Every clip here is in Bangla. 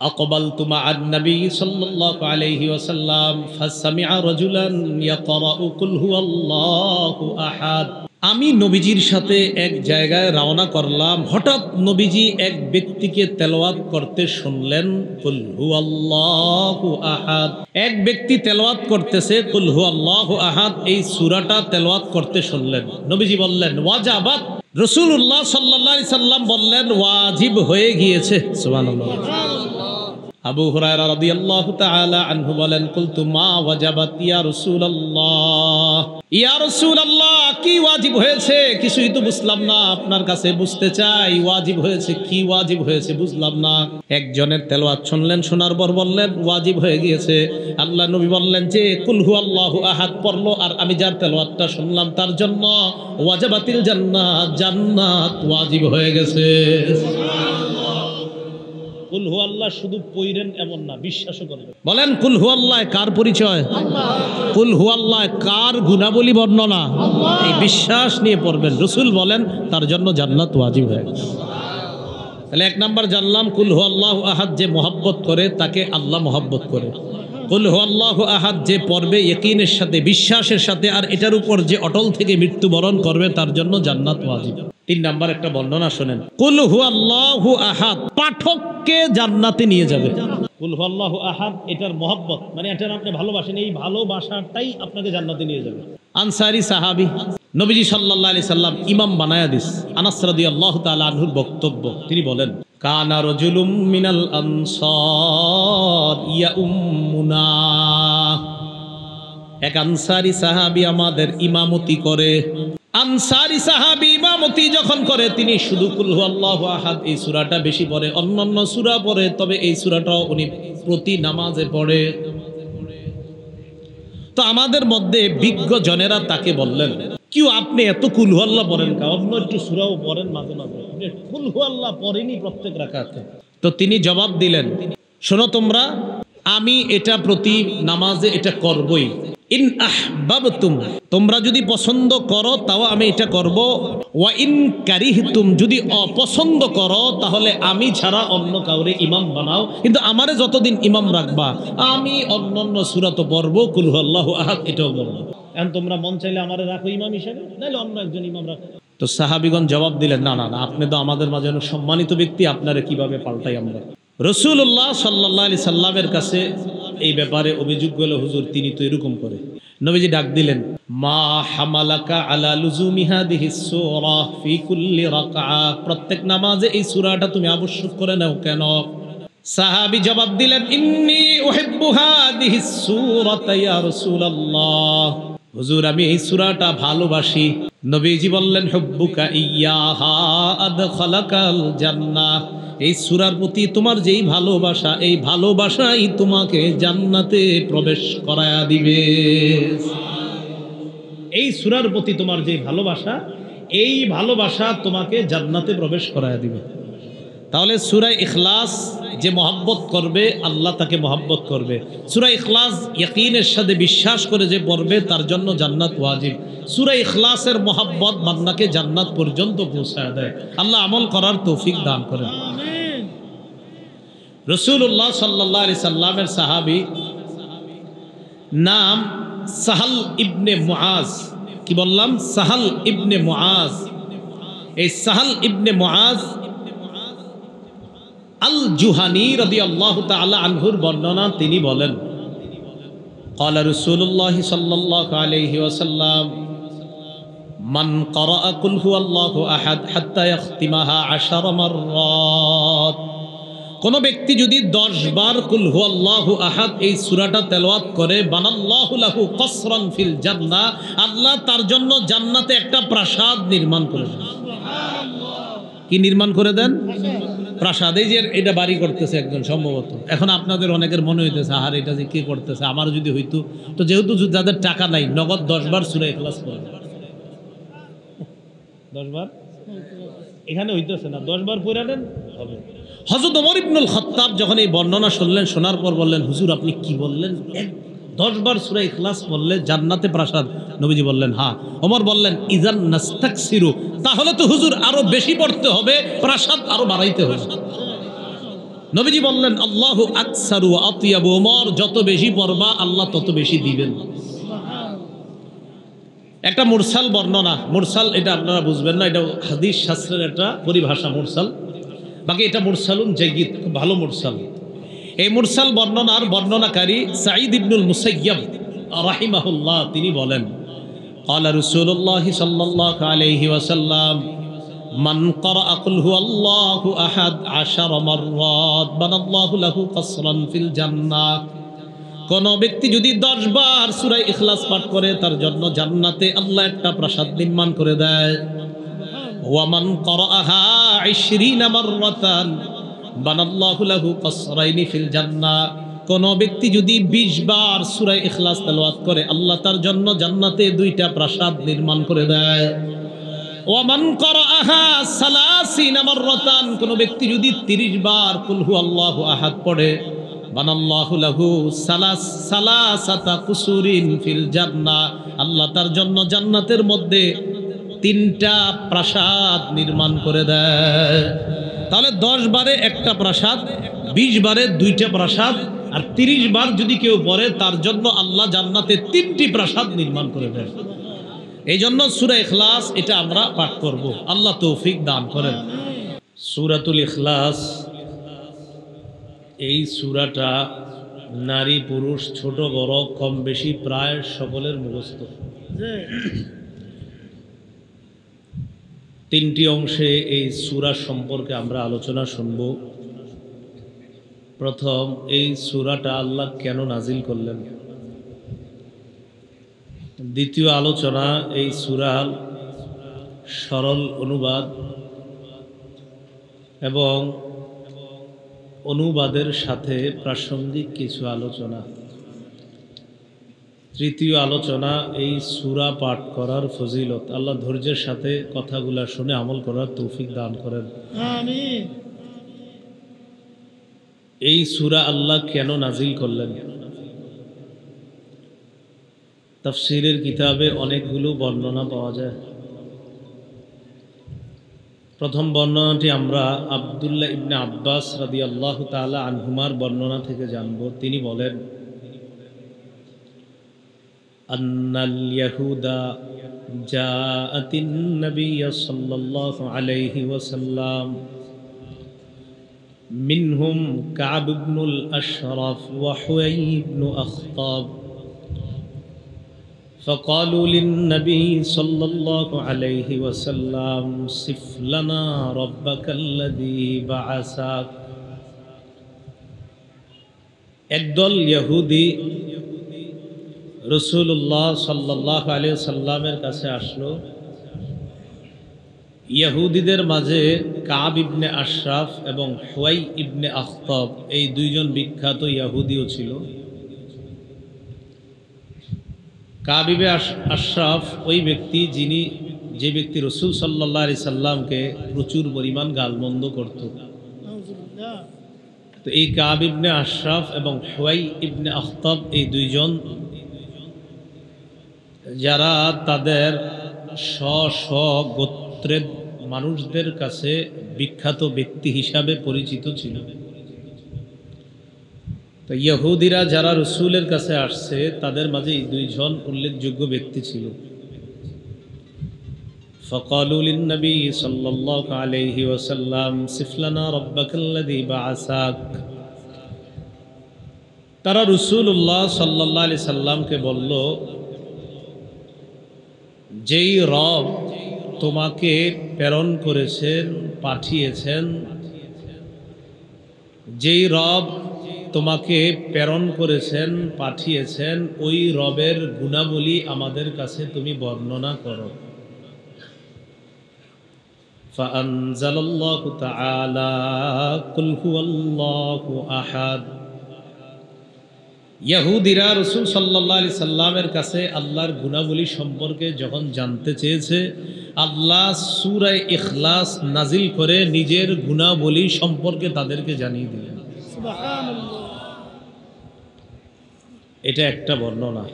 أقبلت مع النبي صلى الله عليه وسلم فسمع رجلا يقرأ قل هو الله أحد। আমি নবীজির সাথে এক জায়গায় রওনা করলাম, হঠাৎ নবীজি এক ব্যক্তিকে তেলাওয়াত করতে শুনলেন কুল হুয়াল্লাহু আহাদ। এক ব্যক্তি তেলাওয়াত করতেছে কুল হুয়াল্লাহু আহাদ, এই সূরাটা তেলাওয়াত করতে শুনলেন। নবীজি বললেন ওয়াজাবাত। রাসূলুল্লাহ সাল্লাল্লাহু আলাইহি সাল্লাম বললেন ওয়াজিব হয়ে গিয়েছে। সুবহানাল্লাহ। আবু হুরায়রা রাদিয়াল্লাহু তাআলা আনহু বলেন কুলতু মা ওয়াজাবাত ইয়া রাসূলুল্লাহ, ইয়া রাসূলুল্লাহ কি ওয়াজিব হয়েছে? কিছুই তো বুঝলাম না, আপনার কাছে বুঝতে চাই ওয়াজিব হয়েছে কি, ওয়াজিব হয়েছে বুঝলাম না। একজনের তেলাওয়াত শুনলেন, শোনার পর বললেন ওয়াজিব হয়ে গিয়েছে। আল্লাহ নবী বললেন যে কুল হুয়াল্লাহু আহাদ পড়লো, আর আমি যার তেলাওয়াতটা শুনলাম তার জন্য ওয়াজাবাতিল জান্নাত, জান্নাত ওয়াজিব হয়ে গেছে। কুল হু আল্লাহ শুধু পড়েন এমন না, বিশ্বাসও করবেন। বলেন কুল হু আল্লাহ কার পরিচয়? কুল হু আল্লাহ কার গুণাবলী বর্ণনা? এই বিশ্বাস নিয়ে পড়বেন। রাসূল বলেন তার জন্য জান্নাত ওয়াজিব হয়ে গেছে। তাহলে এক নাম্বার জানলাম কুল হু আল্লাহু আহাদ যে মহব্বত করে তাকে আল্লাহ মহব্বত করে। কুল হু আল্লাহু আহাদ যে পড়বে ইয়াকিনের সাথে, বিশ্বাসের সাথে, আর এটার উপর যে অটল থেকে মৃত্যুবরণ করবে তার জন্য জান্নাত ওয়াজিব। তিন নাম্বার একটা বর্ণনা শোনেন, কুল হু আল্লাহু আহাদ পাঠককে জান্নাতে নিয়ে যাবে। কুল হু আল্লাহু আহাদ এটার মহব্বত, মানে এটার আপনি ভালোবাসেন, এই ভালোবাসাটাই আপনাকে জান্নাতে নিয়ে যাবে। আনসারী সাহাবী, নবীজি সাল্লাল্লাহু আলাইহি সাল্লাম ইমাম বানায়া দিস। আনাস রাদিয়াল্লাহু তাআলা আনহুর বক্তব্য, তিনি বলেন কানা রাজুলুম মিনাল আনসার ইয়াউম্মুনা, এক আনসারী সাহাবী আমাদের ইমামতি করে। আনসারী সাহাবী ইমামতি যখন করে তিনি শুধু কুল হুয়াল্লাহু আহাদ এই সূরাটা বেশি পড়ে, অন্যান্য সূরা পড়ে, তবে এই সূরাটাও উনি প্রতি নামাজে পড়ে। তো আমাদের মধ্যে বিজ্ঞ জনেরা তাকে বললেন কিউ আপনি এত কুল হুয়াল্লাহ পড়েন কা, অন্য একটু সূরাও পড়েন মাঝে মাঝে, আপনি কুল হুয়াল্লাহ পড়েনি প্রত্যেক রাকাতে। তো তিনি জবাব দিলেন শোনো তোমরা, আমি এটা প্রতি নামাজে এটা করবই। ইন আহবাবতুম, তোমরা যদি পছন্দ করো তাও আমি এটা করব। ওয়া ইন কারিহতুম, যদি অপছন্দ করো তাহলে আমি ছাড়া অন্য কাউরে ইমাম বানাও, কিন্তু আমারে যতদিন ইমাম রাখবা আমি অন্যান্য সূরা তো পড়বো, কুল হুয়াল্লাহু আহাদ এটাও পড়বো। এখন তোমরা মন চাইলে আমারে রাখো ইমাম হিসেবে, নাহলে অন্য একজন ইমাম রাখো। তো সাহাবীগণ জবাব দিলেন না না না, আপনি তো আমাদের মাঝে অনেক সম্মানিত ব্যক্তি, আপনারে কিভাবে পাল্টাই আমরা। রাসূলুল্লাহ সাল্লাল্লাহু আলাইহি সাল্লামের কাছে এই ব্যাপারে অভিযোগ গেল, হুজুর তিনি তো এরকম করে। নবীজি ডাক দিলেন মা হামালাকা আলা লুজুমি হাদিহিস সূরা ফি কুল্লি রাকআ, প্রত্যেক নামাজে এই সূরাটা তুমি আবশ্যক করে নাও কেন? সাহাবী জবাব দিলেন ইন্নী উহিব্বু হাদিহিস সূরাতা ইয়া রাসূলুল্লাহ, হুজুর আমি এই সূরাটা ভালোবাসি। নবীজি বললেন হুব্বুকা ইয়াহা আদখালাকাল জান্নাহ, এই সূরার প্রতি তোমার যেই ভালোবাসা, এই ভালোবাসাই তোমাকে জান্নাতে প্রবেশ করায়া দিবে। এই সূরার প্রতি তোমার যেই ভালোবাসা, এই ভালোবাসা তোমাকে জান্নাতে প্রবেশ করায়া দিবে। তাহলে সূরা ইখলাস যে মহব্বত করবে আল্লাহ তাকে মহব্বত করবে। সূরা ইখলাস ইয়াকিনের সাথে বিশ্বাস করে যে পড়বে তার জন্য জান্নাত ওয়াজিব। সূরা ইখলাসের মহব্বত বান্দাকে জান্নাত পর্যন্ত পৌঁছায় দেয়। আল্লাহ আমল করার তৌফিক দান করেন। রাসূলুল্লাহ সাল্লাল্লাহু আলাইহি সাল্লামের সাহাবী নাম সাহাল ইবনে মুআজ। কি বললাম? সাহাল ইবনে মুআজ। এই সাহাল ইবনে মুআজ আল জুহানি রাদিয়াল্লাহু তাআলা আনহুর বর্ণনা, তিনি বলেন ক্বালা রাসূলুল্লাহ সাল্লাল্লাহু আলাইহি ওয়াসাল্লাম মান ক্বারাআ কুল হুয়াল্লাহু আহাদ হাত্তা ইয়াখতিমাহা 10 মাররাত, কোন ব্যক্তি যদি 10 বার কুল হুয়াল্লাহু আহাদ এই সূরাটা তেলাওয়াত করে বানাল্লাহু লাহু কসরান ফিল জান্নাহ, আল্লাহ তার জন্য জান্নাতে একটা প্রাসাদ নির্মাণ করে দেন। কি নির্মাণ করে দেন? প্রাসাদ। এই যে এটা বাড়ি করতেছে একজন সম্ভবত, এখন আপনাদের অনেকের মনে হইতেছে আর এটা যে কি করতেছে, আমার যদি হইতো। তো যেহেতু যাদের টাকা নাই নগদ 10 বার সূরা ইখলাস পড়ে, 10 বার এখানে হইতেছে না, 10 বার পড়ে নেন হবে। হযরত ওমর ইবনুল খাত্তাব যখন এই বর্ণনা শুনলেন, শোনার পর বললেন হুজুর আপনি কি বললেন, 10 বার সূরা ইখলাস পড়লে জান্নাতে প্রাসাদ? নবীজি বললেন হ্যাঁ। ওমর বললেন ইজান নাস্তাকসিরু, তাহলে তো হুজুর আরো বেশি পড়তে হবে, প্রাসাদ আরো বাড়াইতে হবে। নবীজি বললেন আল্লাহু আকসারু ওয়া আতিয়াবু, ওমর যত বেশি পড়বা আল্লাহ তত বেশি দিবেন। একটা মুরসাল বর্ণনা, মুরসাল এটা আপনারা বুঝবেন না, এটা হাদিস শাস্ত্রের একটা পরিভাষা মুরসাল, বাকি এটা মুরসালুন জাইয়িদ, খুব ভালো মুরসাল। এই মুরসাল বর্ণনার বর্ণনাকারী সাঈদ ইবনুল মুসাইয়্যিব রাহিমাহুল্লাহ তিনি বলেন قال رسول الله صلى الله عليه وسلم من قرأ قل هو الله أحد 10 مرات بنى الله له قصرا في الجنة। কোন ব্যক্তি যদি 10 বার সূরা ইখলাস পাঠ করে তার জন্য জান্নাতে আল্লাহ একটা প্রাসাদ নির্মাণ করে দেয়। ওয়া মান ক্বারাআহা 20 মাররাতান বানাল্লাহু লাহু কসরাইনি ফিল জান্নাহ। কোন ব্যক্তি যদি 20 বার সূরা ইখলাস তেলাওয়াত করে আল্লাহ তার জন্য জান্নাতে 2টা প্রাসাদ নির্মাণ করে দেয়। ওয়া মান ক্বারাআহা 30 মাররাতান, কোন ব্যক্তি যদি 30 বার কুল হুয়াল্লাহু আহাদ পড়ে বানাল্লাহু লাহু সালাসাতা কুসুরিন ফিল জান্নাহ, আল্লাহ তার জন্য জান্নাতের মধ্যে 3টা প্রাসাদ নির্মাণ করে দেয়। তাহলে 10 বারে একটা প্রাসাদ, 20 বারে 2টা প্রাসাদ, আর 30 বার যদি কেউ পড়ে তার জন্য আল্লাহ জান্নাতে 3টি প্রাসাদ নির্মাণ করে দেয়। এই জন্য সূরা ইখলাস এটা আমরা পাঠ করব, আল্লাহ তৌফিক দান করেন। সূরাতুল ইখলাস এই সূরাটা নারী পুরুষ ছোট বড় কম বেশি প্রায় সকলের মুখস্থ। 3টি অংশে এই সূরা সম্পর্কে আমরা আলোচনা শুনব। প্রথম, এই সূরাটা আল্লাহ কেন নাজিল করলেন। দ্বিতীয় আলোচনা, এই সূরার সরল অনুবাদ এবং অনুবাদের সাথে প্রাসঙ্গিক কিছু আলোচনা। তৃতীয় আলোচনা, এই সূরা পাঠ করার ফজিলত। আল্লাহ ধৈর্যের সাথে কথাগুলা শুনে আমল করার তৌফিক দান করেন, আমিন। এই সূরা আল্লাহ কেন নাজিল করলেন। তাফসীরের কিতাবে অনেকগুলো বর্ণনা পাওয়া যায়। প্রথম বর্ণনাটি আমরা আব্দুল্লাহ ইবনে আব্বাস রাদিয়াল্লাহু তাআলা আনহুমার বর্ণনা থেকে জানব। তিনি বলেন, আন্নাল ইয়াহুদা জাআতিন নবিয়্য সাল্লাল্লাহু আলাইহি ওয়াসাল্লাম মিনহুম কাব ইবনুল আশরাফ ওয়া হুয়াই ইবনু আখতাব فقالوا للنبي صلى الله عليه وسلم صف لنا ربك الذي بعثك। একদল ইহুদি রাসূলুল্লাহ সাল্লাল্লাহু আলাইহি ওয়াসাল্লামের কাছে আসলো। ইহুদিদের মাঝে কাব ইবনে আশরাফ এবং হুয়াই ইবনে আখতাব এই দুইজন বিখ্যাত ইহুদিও ছিল। কাব ইবনে আশরাফ ওই ব্যক্তি যে ব্যক্তি রাসূল সাল্লাল্লাহু আলাইহি সাল্লামকে প্রচুর পরিমাণ গালমন্দ করত। তো এই কাব ইবনে আশরাফ এবং হুয়াই ইবনে আখতাব এই দুইজন যারা তাদের স্ব গোত্রের মানুষদের কাছে বিখ্যাত ব্যক্তি হিসাবে পরিচিত ছিল। তো ইহুদিরা যারা রাসূলের কাছে আসছে তাদের মাঝে এই দুইজন উল্লেখযোগ্য ব্যক্তি ছিল। فقالوا للنبي صلى الله عليه وسلم صف لنا ربك الذي بعثك। তারা রাসূলুল্লাহ সাল্লাল্লাহু আলাইহি সাল্লামকে বলল, যেই রব তোমাকে প্রেরণ করেছেন পাঠিয়েছেন, যেই রব তোমাকে প্রেরণ করেছেন পাঠিয়েছেন ওই রবের গুণাবলী আমাদের কাছে তুমি বর্ণনা করো। ফাআনজালাল্লাহু তাআলা কুল হুয়াল্লাহু আহাদ। ইহুদিরা রাসূল সাল্লাল্লাহু আলাইহি সাল্লামের কাছে আল্লাহর গুণাবলী সম্পর্কে যখন জানতে চেয়েছে, আল্লাহ সূরা ইখলাস নাজিল করে নিজের গুণাবলী সম্পর্কে তাদেরকে জানিয়ে দিলেন। সুবহানাল্লাহ। এটা একটা বর্ণনা।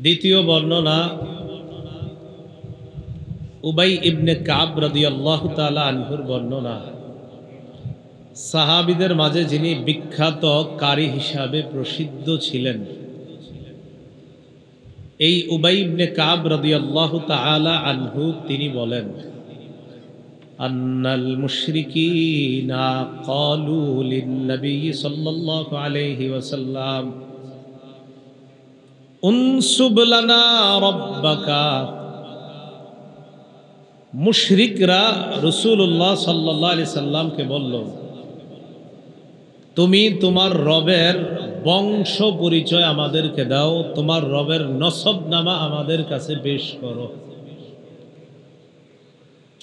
দ্বিতীয় বর্ণনা উবাই ইবনে কাব রাদিয়াল্লাহু তাআলা আনহুর বর্ণনা। সাহাবীদের মাঝে যিনি বিখ্যাত কারি হিসাবে প্রসিদ্ধ ছিলেন, এই উবাই ইবনে কাব রাদিয়াল্লাহু তাআলা আনহু তিনি বলেন, আন্নাল মুশরিকিনা ক্বালু লিন-নবী সাল্লাল্লাহু আলাইহি ওয়াসাল্লাম উনসুব লানা রাব্বাকা। মুশরিকরা রাসূলুল্লাহ সাল্লাল্লাহু আলাইহি সাল্লামকে বলল, তুমি তোমার রবের বংশ পরিচয় আমাদেরকে দাও, তোমার রবের নসবনামা আমাদের কাছে পেশ করো।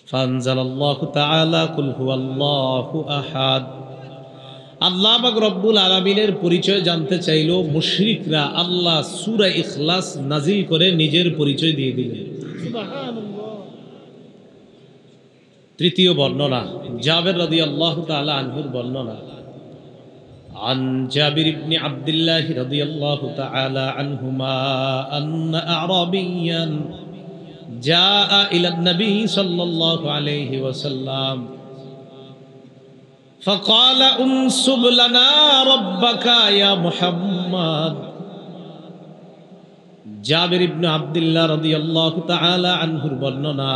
ফানজালাল্লাহু তাআলা কুল হুয়াল্লাহু আহাদ। আল্লাহ পাক রব্বুল আলামিনের পরিচয় জানতে চাইলো মুশরিকরা, আল্লাহ সূরা ইখলাস নাজিল করে নিজের পরিচয় দিয়ে দিলেন। সুবহানাল্লাহ। তৃতীয় বর্ণনা জাবের রাদিয়াল্লাহু তাআলা আনহুর বর্ণনা। عن جابر بن عبد الله رضي الله تعالى عنهما أن أعرابيا جاء إلى النبي صلى الله عليه وسلم فقال انسب لنا ربك يا محمد। জাবির ইবনে আব্দুল্লাহ রাদিয়াল্লাহু তাআলা আনহুর বর্ণনা,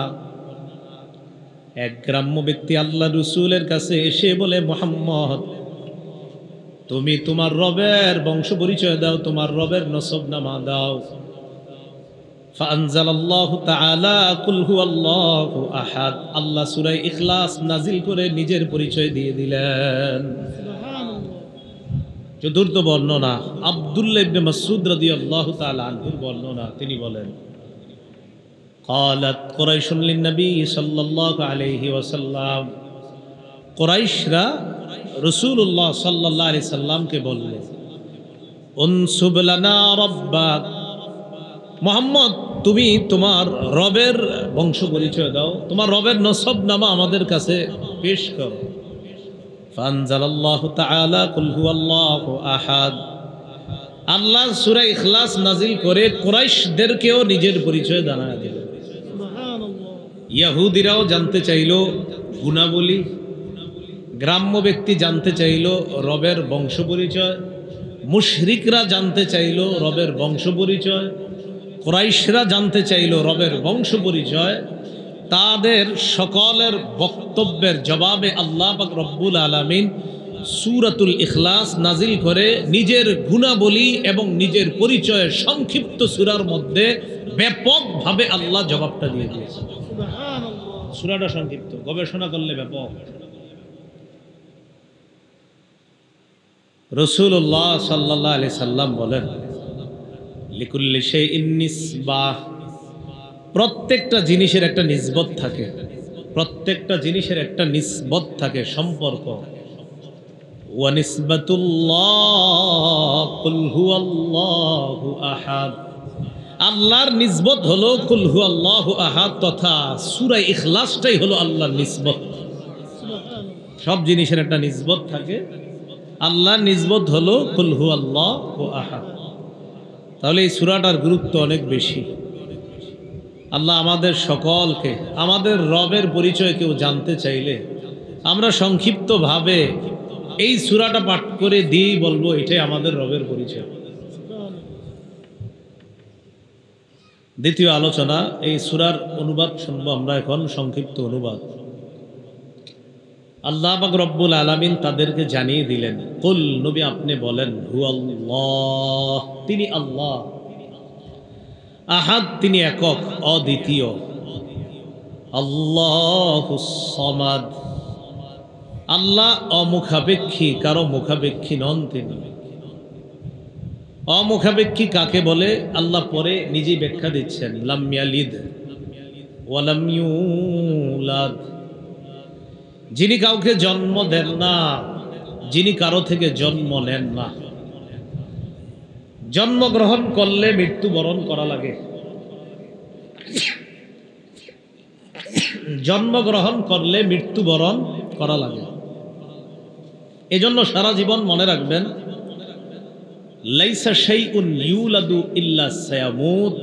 এক গ্রাম্য ব্যক্তি আল্লাহ রাসূলের কাছে এসে বলে, মুহাম্মদ, তুমি তোমার রবের বংশ পরিচয় দাও, তোমার রবের নসবনামা দাও। ফাআনজালাল্লাহু তাআলা কুল হুয়াল্লাহু আহাদ। আল্লাহ সূরা ইখলাস নাজিল করে নিজের পরিচয় দিয়ে দিলেন। সুবহানাল্লাহ। চতুর্থ বর্ণনা আব্দুল্লাহ ইবনে মাসউদ রাদিয়াল্লাহু তাআলা আনহুর বর্ণনা, তিনি বলেন, ক্বালাত কুরাইশুন লিন-নবী সাল্লাল্লাহু আলাইহি ওয়াসাল্লাম। কুরাইশরা রাসূলুল্লাহ সাল্লাল্লাহু আলাইহি সাল্লামকে বললেন, উনসুব লানা রাব্বাক। মুহাম্মদ, তুমি তোমার রবের বংশ পরিচয় দাও, তোমার রবের নসবনামা আমাদের কাছে পেশ করো। ফানজালাল্লাহু তাআলা কুল হুয়াল্লাহু আহাদ। আল্লাহ সূরা ইখলাস নাজিল করে কুরাইশদেরকেও নিজের পরিচয় জানায় দিলেন। সুবহানাল্লাহ। ইহুদিরাও জানতে চাইল গুণাবলী, গ্রাম্য ব্যক্তি জানতে চাইল রবের বংশ পরিচয়, মুশরিকরা জানতে চাইল রবের বংশ পরিচয়, কুরাইশরা জানতে চাইল রবের বংশ পরিচয়। তাদের সকলের বক্তব্যের জবাবে আল্লাহ পাক রব্বুল আলামিন সূরাতুল ইখলাস নাজিল করে নিজের গুণাবলী এবং নিজের পরিচয়ের সংক্ষিপ্ত সূরার মধ্যে ব্যাপকভাবে আল্লাহ জবাবটা দিয়ে দিয়েছেন। সুবহানাল্লাহ। সূরাটা সংক্ষিপ্ত, গবেষণা করলে ব্যাপক। রাসূলুল্লাহ সাল্লাল্লাহু আলাইহি সাল্লাম বলেন, লিকুল্লি শাইইন নিসবাহ। প্রত্যেকটা জিনিসের একটা নিসবত থাকে, প্রত্যেকটা জিনিসের একটা নিসবত থাকে, সম্পর্ক। ওয়া নিসবাতুল্লাহ কুল হুয়াল্লাহু আহাদ। আল্লাহর নিসবত হলো কুল হুয়াল্লাহু আহাদ তথা সূরা ইখলাসটাই হলো আল্লাহর নিসবত। সব জিনিসের একটা নিসবত থাকে, আল্লাহর নিসবত হলো কুল হুয়াল্লাহু আহাদ। তাহলে এই সূরাটার গুরুত্ব অনেক বেশি। আল্লাহ আমাদের সকলকে আমাদের রবের পরিচয় কেউ জানতে চাইলে আমরা সংক্ষিপ্তভাবে এই সূরাটা পাঠ করে দিয়েই বলবো এটাই আমাদের রবের পরিচয়। দ্বিতীয় আলোচনা, এই সূরার অনুবাদ শুনবো আমরা এখন, সংক্ষিপ্ত অনুবাদ। আল্লাহ পাক রব্বুল আলামিন তাদেরকে জানিয়ে দিলেন, কুল, নবী আপনি বলেন, হুয়াল্লাহ, তিনি আল্লাহ, আহাদ, তিনি একক অদ্বিতীয়, আল্লাহুস সামাদ, আল্লাহ অমুখাপেক্ষী, কারো মুখাপেক্ষী নন তিনি। অমুখাপেক্ষী কাকে বলে আল্লাহ পরে নিজেই ব্যাখ্যা দিচ্ছেন, লাম ইয়ালিদ ওয়া লাম ইউলাদ, যিনি কাউকে জন্ম দেন না, যিনি কারো থেকে জন্ম নেন না। জন্মগ্রহণ করলে মৃত্যুবরণ করা লাগে, জন্মগ্রহণ করলে মৃত্যুবরণ করা লাগে। এজন্য সারা জীবন মনে রাখবেন, লাইসা শাইউন ইউলাদু ইল্লা সায়ামুত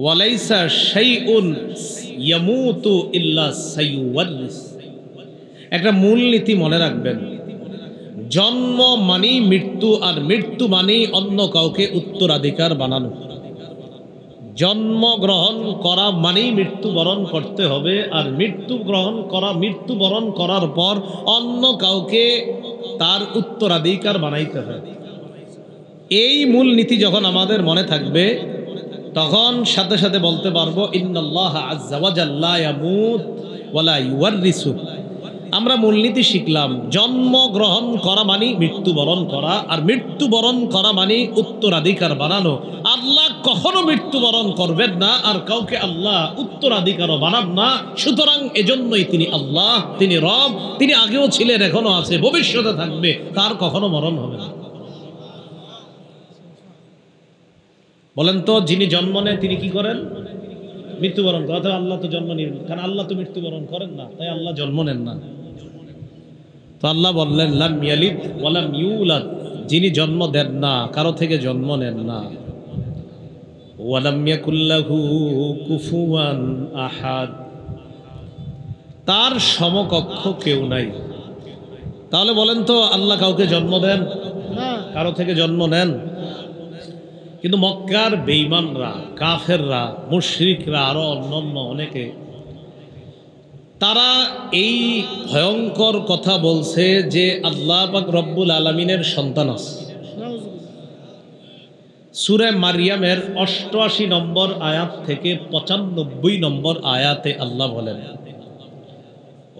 ওয়া লাইসা শাইউন ইয়ামুতু ইল্লা সাইওয়ারিস। একটা মূলনীতি মনে রাখবেন, জন্ম মানেই মৃত্যু, আর মৃত্যু মানেই অন্য কাউকে উত্তরাধিকার বানানো। জন্মগ্রহণ করা মানেই মৃত্যুবরণ করতে হবে, আর মৃত্যুবরণ করার পর অন্য কাউকে তার উত্তরাধিকার বানাইতে হবে। এই মূল নীতি যখন আমাদের মনে থাকবে, তখন সাথে সাথে বলতে পারবো ইন্নাল্লাহ আযজা ওয়া জাল্লা ইয়ামুত ওয়া লা ইউয়াররিসু। আমরা মূলনীতি শিখলাম, জন্মগ্রহণ করা মানে মৃত্যুবরণ করা, আর মৃত্যুবরণ করা মানে উত্তরাধিকার বানানো। আল্লাহ কখনো মৃত্যুবরণ করবেন না, আর কাউকে আল্লাহ উত্তরাধিকারও বানান না। সুতরাং এজন্যই তিনি আল্লাহ, তিনি রব, তিনি আগেও ছিলেন, এখনো আছে, ভবিষ্যতে থাকবে, তার কখনো মরণ হবে না। বলেন তো, যিনি জন্ম নেন তিনি কি করেন? মৃত্যুবরণ করেন। অথবা আল্লাহ তো জন্ম নেন, কারণ আল্লাহ তো মৃত্যুবরণ করেন না, তাই আল্লাহ জন্ম নেন না। তো আল্লাহ বললেন লাম ইয়ালিদ ওয়া লাম ইউলাদ, যিনি জন্ম দেন না, কারো থেকে জন্ম নেন না। ওয়া লাম ইয়াকুল লাহু কুফুয়ান আহাদ, তার সমকক্ষ কেউ নাই। তাহলে বলেন তো, আল্লাহ কাউকে জন্ম দেন না, কারো থেকে জন্ম নেন? কিন্তু মক্কার বেঈমানরা, কাফেররা, মুশরিকরা, আরো অন্যান্য অনেকে, তারা এই ভয়ঙ্কর কথা বলছে যে আল্লাহ পাক রব্বুল আলামিনের সন্তান আছে। সূরা মারইয়ামের ৮৮ নম্বর আয়াত থেকে ৯৫ নম্বর আয়াতে আল্লাহ বলেন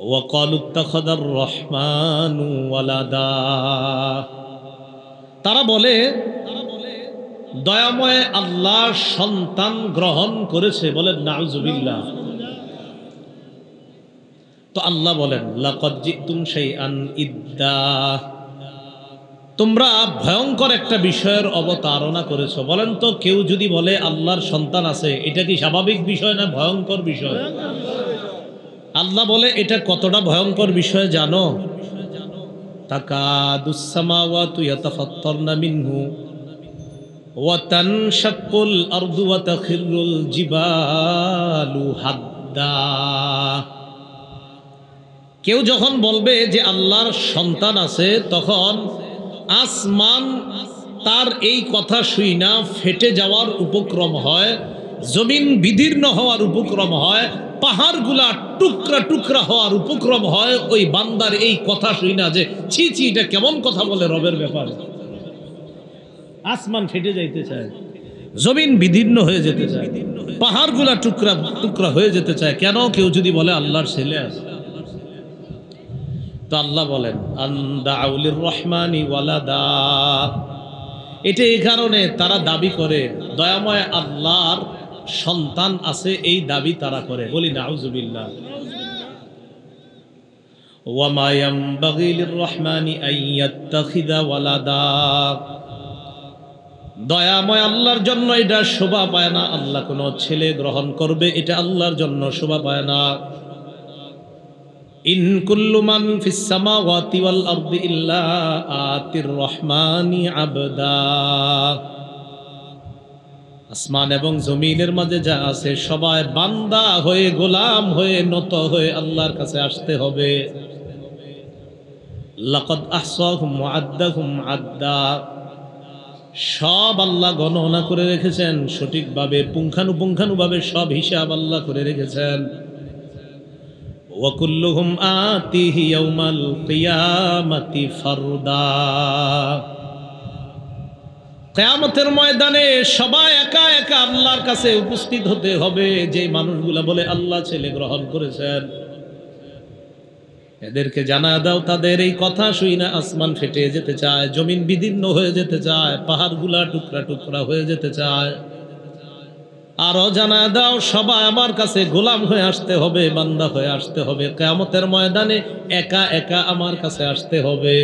ওয়া ক্বালু ইত্তাখাযার রহমানু ওয়ালাদা, তারা বলে দয়াময় আল্লাহ সন্তান গ্রহণ করেছে। বলেন নাউযুবিল্লাহ। তো আল্লাহ বলেন লাকাদ জিতুম শাইআন ইদ্দা, তোমরা ভয়ঙ্কর একটা বিষয়ের অবতারণা করেছো। বলেন তো, কেউ যদি বলে আল্লাহর সন্তান আছে, এটা কি স্বাভাবিক বিষয় না ভয়ঙ্কর বিষয়? আল্লাহ বলে এটা কতটা ভয়ঙ্কর বিষয় জানো? তাকাদুস সামাওয়াতু ইয়াতাফাত্তারনা মিনহু ওয়া তানশাক্কুল আরদু ওয়া তাখিরুল জিবালু হাদ্দা। কেউ যখন বলবে যে আল্লাহর সন্তান আছে, তখন আসমান তার এই কথা শুই না ফেটে যাওয়ার উপক্রম হয়, জমিন বিদীর্ণ হওয়ার উপক্রম হয়, পাহাড়গুলা টুকরা টুকরা হওয়ার উপক্রম হয় ওই বান্দার এই কথা শুই না যে ছি ছি, এটা কেমন কথা বলে রবের ব্যাপারে। আসমান ফেটে যাইতে চায়, জমিন বিদীর্ণ হয়ে যেতে চায়, পাহাড়গুলা টুকরা টুকরা হয়ে যেতে চায়। কেন? কেউ যদি বলে আল্লাহর ছেলে আছে। তো আল্লাহ বলেন আনদাউলির রহমানি ওয়ালাদা, এটা এই কারণে তারা দাবি করে দয়াময় আল্লাহর সন্তান আছে, এই দাবি তারা করে। বলি নাউযুবিল্লাহ। ওয়া মা ইয়ামবাগি লির রহমানি আন ইয়াত্তাখিযা ওয়ালাদা, দয়াময় আল্লাহর জন্য এটা শোভা পায় না, আল্লাহ কোনো ছেলে গ্রহণ করবে, এটা আল্লাহর জন্য শোভা পায় না। ইন কুল্লু মান ফিস সামাওয়াতি ওয়াল আরদি ইল্লা আতির রহমানি আবদা, আসমান এবং জমিনের মাঝে যা আছে সবাই বান্দা হয়ে, গোলাম হয়ে, নত হয়ে আল্লাহর কাছে আসতে হবে। লাকাদ আহসাহুম ওয়া আদ্দাহুম আদ্দা, সব আল্লাহ গণনা করে রেখেছেন সঠিকভাবে, পুঙ্খানুপুঙ্খানুভাবে সব হিসাব আল্লাহ করে রেখেছেন। ওয়া কুল্লুহুম আতিহি ইয়াউমাল কিয়ামাতি ফারদা, কিয়ামতের ময়দানে সবাই একা একা আল্লাহর কাছে উপস্থিত হতে হবে। যে মানুষগুলা বলে আল্লাহ ছেলে গ্রহণ করেছেন, এদেরকে জানা দাও তাদের এই কথা শুই না আসমান ফেটে যেতে চায়, জমিন বিদীর্ণ হয়ে যেতে চায়, পাহাড়গুলা টুকরা টুকরা হয়ে যেতে চায়। আরো জানা দাও সবাই আমার কাছে গোলাম হয়ে আসতে হবে, বান্দা হয়ে আসতে হবে, কিয়ামতের ময়দানে একা একা আমার কাছে আসতে হবে।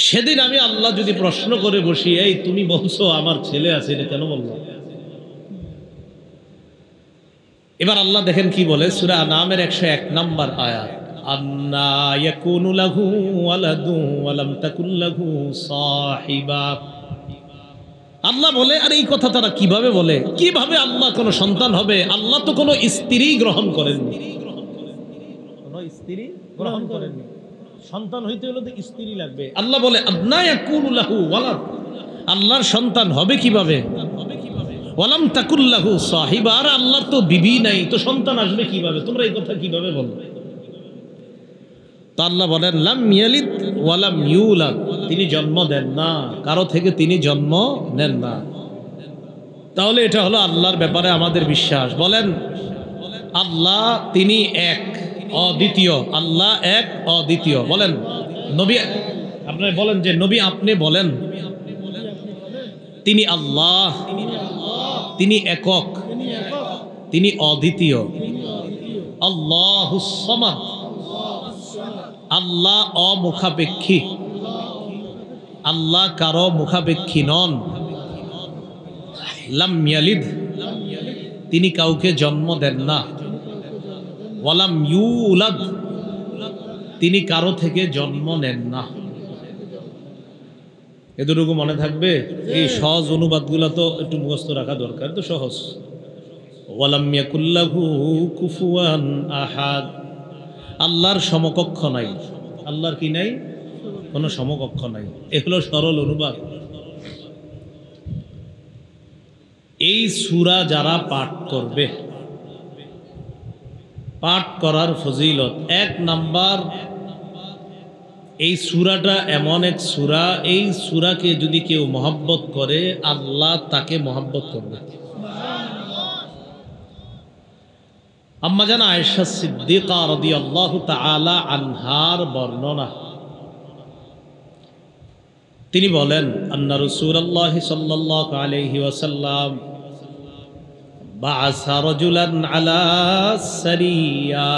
সেদিন আমি আল্লাহ যদি প্রশ্ন করে বসি, এই তুমি বলছো আমার ছেলে আছে, এটা কেন বললো? এবার আল্লাহ দেখেন কি বলে, সূরা আনামের 101 নম্বর আয়াত, আন্না ইয়াকুনু লাহু ওয়ালাদু ওয়া লাম তাকুল লাহু সাহিবা। আল্লাহ বলে, আর এই কথা তারা কিভাবে বলে? কিভাবে আল্লাহ কোনো সন্তান হবে? আল্লাহ তো কোনো স্ত্রী গ্রহণ করেননি, কোনো স্ত্রী গ্রহণ করেননি। সন্তান হইতে হলে তো স্ত্রী লাগবে। আল্লাহ বলে আদনা ইয়াকুলু লাহু ওয়ালাদ, আল্লাহর সন্তান হবে কিভাবে? ওয়ালাম তাকুল লাহু সাহিবা, আর আল্লাহর তো বিবি নাই, তো সন্তান আসবে কিভাবে? তোমরা এই কথা কিভাবে বলো? তো আল্লাহ বলেন লাম ইয়ালিদ ওয়ালাম ইউলাদ, তিনি জন্ম দেন না, কারো থেকে তিনি জন্ম নেন না। তাহলে এটা হলো আল্লাহর ব্যাপারে আমাদের বিশ্বাস। বলেন আল্লাহ তিনি এক, অদ্বিতীয়। আল্লাহ এক, অদ্বিতীয়। বলেন নবী, আপনি বলেন যে নবী আপনি বলেন তিনি আল্লাহ, তিনি একক, তিনি অদ্বিতীয়। আল্লাহুস সামাদ, আল্লাহ অমুখাপেক্ষী, আল্লাহ কারো মুখাপেক্ষী নন। লাম ইয়ালিদ, তিনি কাউকে জন্ম দেন না। ওয়ালাম ইউলাদ, তিনি কারো থেকে জন্ম নেন না। এতটুকু মনে থাকবে। এই সহজ অনুবাদগুলো তো একটু মুখস্থ রাখা দরকার, তো সহজ। ওয়ালাম ইয়াকুল লাহু কুফুয়ান আহাদ, আল্লাহর সমকক্ষ নাই। আল্লাহর কি নাই? কোনো সমকক্ষ নাই। এগুলো সরল অনুবাদ। এই সূরা যারা পাঠ করবে, পাঠ করার ফজিলত 1 নাম্বার, এই সূরাটা এমন এক সূরা, এই সূরাকে যদি কেউ মহব্বত করে আল্লাহ তাকে মহব্বত করবে। আম্মা জান আয়েশা সিদ্দিকা রাদিয়াল্লাহু তাআলা আনহার বর্ণনা, তিনি বলেন আন্না রাসূলুল্লাহ সাল্লাল্লাহু আলাইহি ওয়াসাল্লাম বাআসা রাজুলান আলা সারিয়া,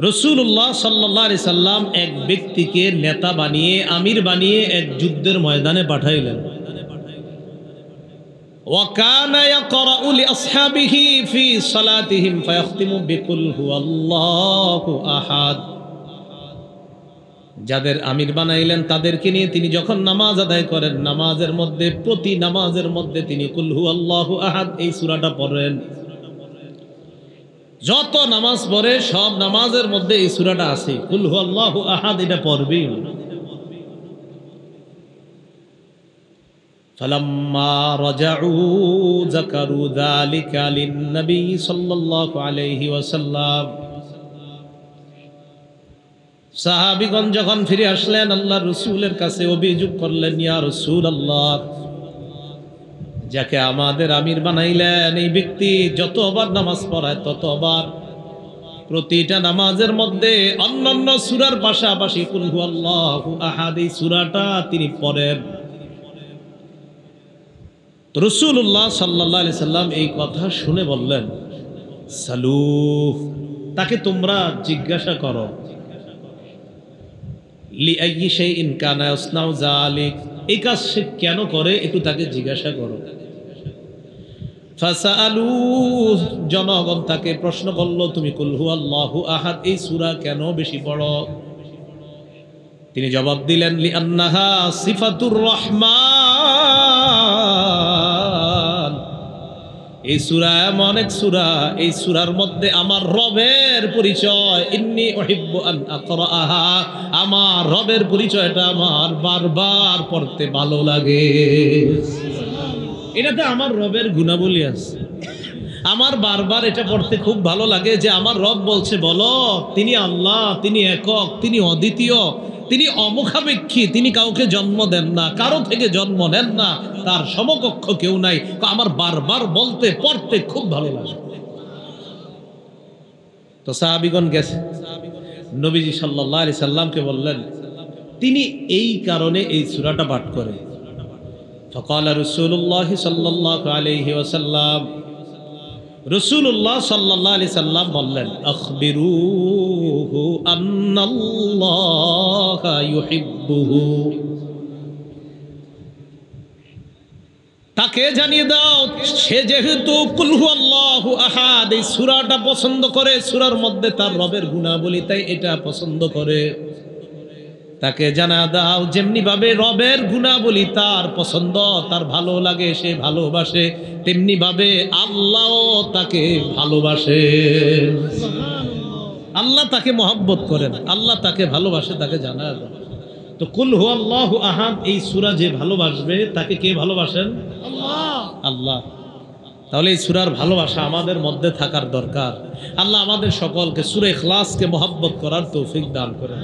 রাসূলুল্লাহ সাল্লাল্লাহু আলাইহি সাল্লাম এক ব্যক্তিকে নেতা বানিয়ে, আমির বানিয়ে এক যুদ্ধের ময়দানে পাঠাইলেন। ওয়া কানা ইয়াকরাউ লিআসহাবিহি ফি সালাতিহিম ফায়াখতিমু বিকুল হুয়াল্লাহু আহাদ, যাদের আমির বানাইলেন তাদেরকে নিয়ে তিনি যখন নামাজ আদায় করেন, নামাজের মধ্যে, প্রতি নামাজের মধ্যে তিনি কুল হুয়াল্লাহু আহাদ এই সূরাটা পড়েন। যত নামাজ পড়ে সব নামাজের মধ্যে এই সূরাটা আছে, কুল হুয়াল্লাহু আহাদ, এটা পড়বেই। ফালাম্মা রাজাউ যাকারু যালিকা লিন-নবী সাল্লাল্লাহু আলাইহি ওয়াসাল্লাম, সাহাবীগণ যখন ফিরে আসলেন আল্লাহর রাসূলের কাছে, অভিযোগ করলেন, ইয়া রাসূলুল্লাহ, যাকে আমাদের আমির বানাইলেন এই ব্যক্তি যতবার নামাজ পড়ায় ততবার প্রতিটা নামাজের মধ্যে অন্যান্য সূরার পাশাপাশি কুল হুয়াল্লাহু আহাদ এই সূরাটা তিনি পড়েন। তো রাসূলুল্লাহ সাল্লাল্লাহু আলাইহি সাল্লাম এই কথা শুনে বললেন, সালুহ, তাকে তোমরা জিজ্ঞাসা করো, লিআইয়ি শাইইন কানা ইয়াসনাউ যালিক, এই কাজ সে কেন করে একটু তাকে জিজ্ঞাসা করো। ফাসালু, জনগণ তাকে প্রশ্ন করলো, তুমি কুল হুয়াল্লাহু আহাদ এই সূরা কেন বেশি পড়ো? তিনি জবাব দিলেন, লিআন্নাহা সিফাতুর রহমান, এই সূরা এমন এক সূরা, এই সূরার মধ্যে আমার রবের পরিচয়, ইন্নী উহিব্বু আন আকরাআহা, আমার রবের পরিচয়টা আমার বারবার পড়তে ভালো লাগে। এটাতে আমার রবের গুণাবলী আছে, আমার বারবার এটা পড়তে খুব ভালো লাগে যে আমার রব বলছে, বলো তিনি আল্লাহ, তিনি একক, তিনি অদ্বিতীয়, তিনি অমুখাপেক্ষী, তিনি কাউকে জন্ম দেন না, কারো থেকে জন্ম নেন না, তার সমকক্ষ কেউ নাই। আমার বারবার বলতে পড়তে খুব ভালো লাগে। তো সাহাবীগণ গেছে, নবীজি সাল্লাল্লাহু আলাইহি সাল্লামকে বললেন, তিনি এই কারণে এই সূরাটা পাঠ করে। فقال رسول الله صلى الله عليه وسلم, রাসূলুল্লাহ সাল্লাল্লাহু আলাইহি সাল্লাম বললেন, আখবিরুহু আন্নাল্লাহা ইউহিব্বুহু, তাকে জানিয়ে দাও সে যেহেতু কুল হুয়াল্লাহু আহাদ এই সূরাটা পছন্দ করে, সূরার মধ্যে তার রবের গুণাবলী তাই এটা পছন্দ করে, তাকে জানা দাও যেমনি ভাবে রবের গুণাবলী তার পছন্দ, তার ভালো লাগে, সে ভালোবাসে, তেমনি ভাবে আল্লাহও তাকে ভালোবাসে। আল্লাহ তাকে মহব্বত করেন, আল্লাহ তাকে ভালোবাসে, তাকে জানায় দেন। তো কুল হুয়াল্লাহু আহাদ এই সূরা যে ভালোবাসবে তাকে কে ভালোবাসেন? আল্লাহ। তাহলে এই সূরার ভালোবাসা আমাদের মধ্যে থাকার দরকার। আল্লাহ আমাদের সকলকে সূরা ইখলাসকে মহব্বত করার তৌফিক দান করেন।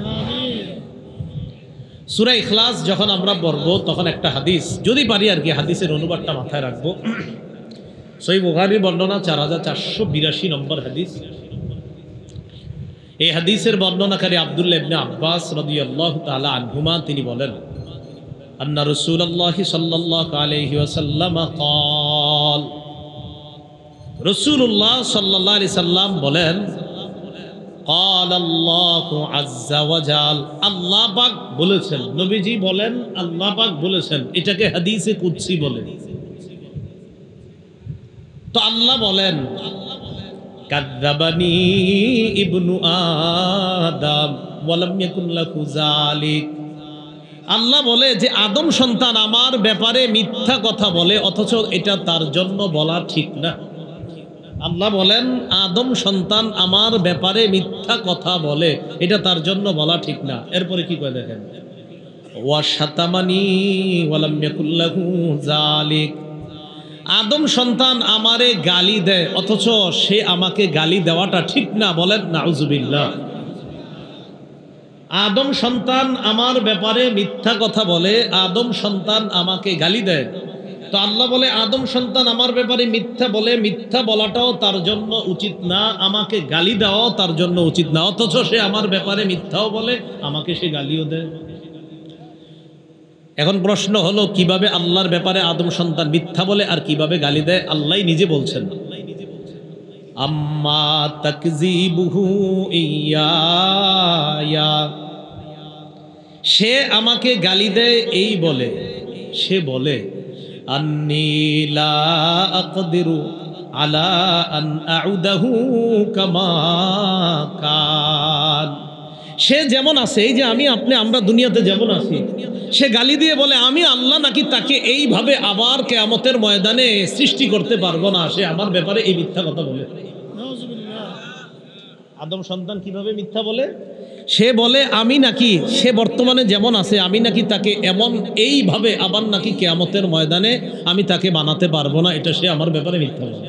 সূরা ইখলাস যখন আমরা পড়ব তখন একটা হাদিস, যদি পারি আর কি হাদিসের অনুবাদটা মাথায় রাখবো। সহিহ বুখারীর বর্ণনা 4482 নম্বর হাদিস। এই হাদিসের বর্ণনাকারী আব্দুল্লাহ ইবনে আব্বাস রাদিয়াল্লাহু তাআলা আনহুমা তিনি বলেন, আন্না রাসূলুল্লাহ সাল্লাল্লাহু আলাইহি ওয়াসাল্লাম قال, রাসূলুল্লাহ সাল্লাল্লাহু আলাইহি সাল্লাম বলেন, قال الله عز وجل, আল্লাহ পাক বলেছেন, নবীজি বলেন আল্লাহ পাক বলেছেন, এটাকে হাদিসে কুদসি বলে। তো আল্লাহ বলেন, কাযযাবানি ইবনু আদম ওয়া লাম ইয়াকুন লাহু যালিক। আল্লাহ বলে যে আদম সন্তান আমার ব্যাপারে মিথ্যা কথা বলে, অথচ এটা তার জন্য বলা ঠিক না। আল্লাহ বলেন আদম সন্তান আমার ব্যাপারে মিথ্যা কথা বলে, এটা তার জন্য বলা ঠিক না। এরপরে কি কয় দেখেন, ওয়া শাতামানি ওয়া লাম ইয়াকুল লাহু যালিক। আদম সন্তান আমারে গালি দেয়, অথচ সে আমাকে গালি দেওয়াটা ঠিক না। বলেন নাউজুবিল্লাহ। আদম সন্তান আমার ব্যাপারে মিথ্যা কথা বলে, আদম সন্তান আমাকে গালি দেয়। তো আল্লাহ বলে আদম সন্তান আমার ব্যাপারে মিথ্যা বলে, মিথ্যা বলাটাও তার জন্য উচিত না, আমাকে গালি দেওয়াও তার জন্য উচিত না, অথচ সে আমার ব্যাপারে মিথ্যাও বলে, আমাকে সে গালিও দেয়। এখন প্রশ্ন হলো, কিভাবে আল্লাহর ব্যাপারে আদম সন্তান মিথ্যা বলে আর কিভাবে গালি দেয়? আল্লাহ নিজে বলছেন, আম্মা তাকযিবুহু ইয়া, সে আমাকে গালি দেয় এই বলে, সে বলে আন্নী লা আকদিরু আলা আন আউদাহু কামা কান। সে যেমন আছে, এই যে আমরা দুনিয়াতে যেমন আছি, সে গালি দিয়ে বলে আমি আল্লাহ নাকি তাকে এইভাবে আবার কিয়ামতের ময়দানে সৃষ্টি করতে পারবো না। সে আমার ব্যাপারে এই মিথ্যা কথা বলে। আদম সন্তান কিভাবে মিথ্যা বলে? সে বলে আমি নাকি, সে বর্তমানে যেমন আছে আমি নাকি তাকে এমন এইভাবে আবার নাকি কিয়ামতের ময়দানে আমি তাকে বানাতে পারবো না, এটা সে আমার ব্যাপারে মিথ্যা বলে।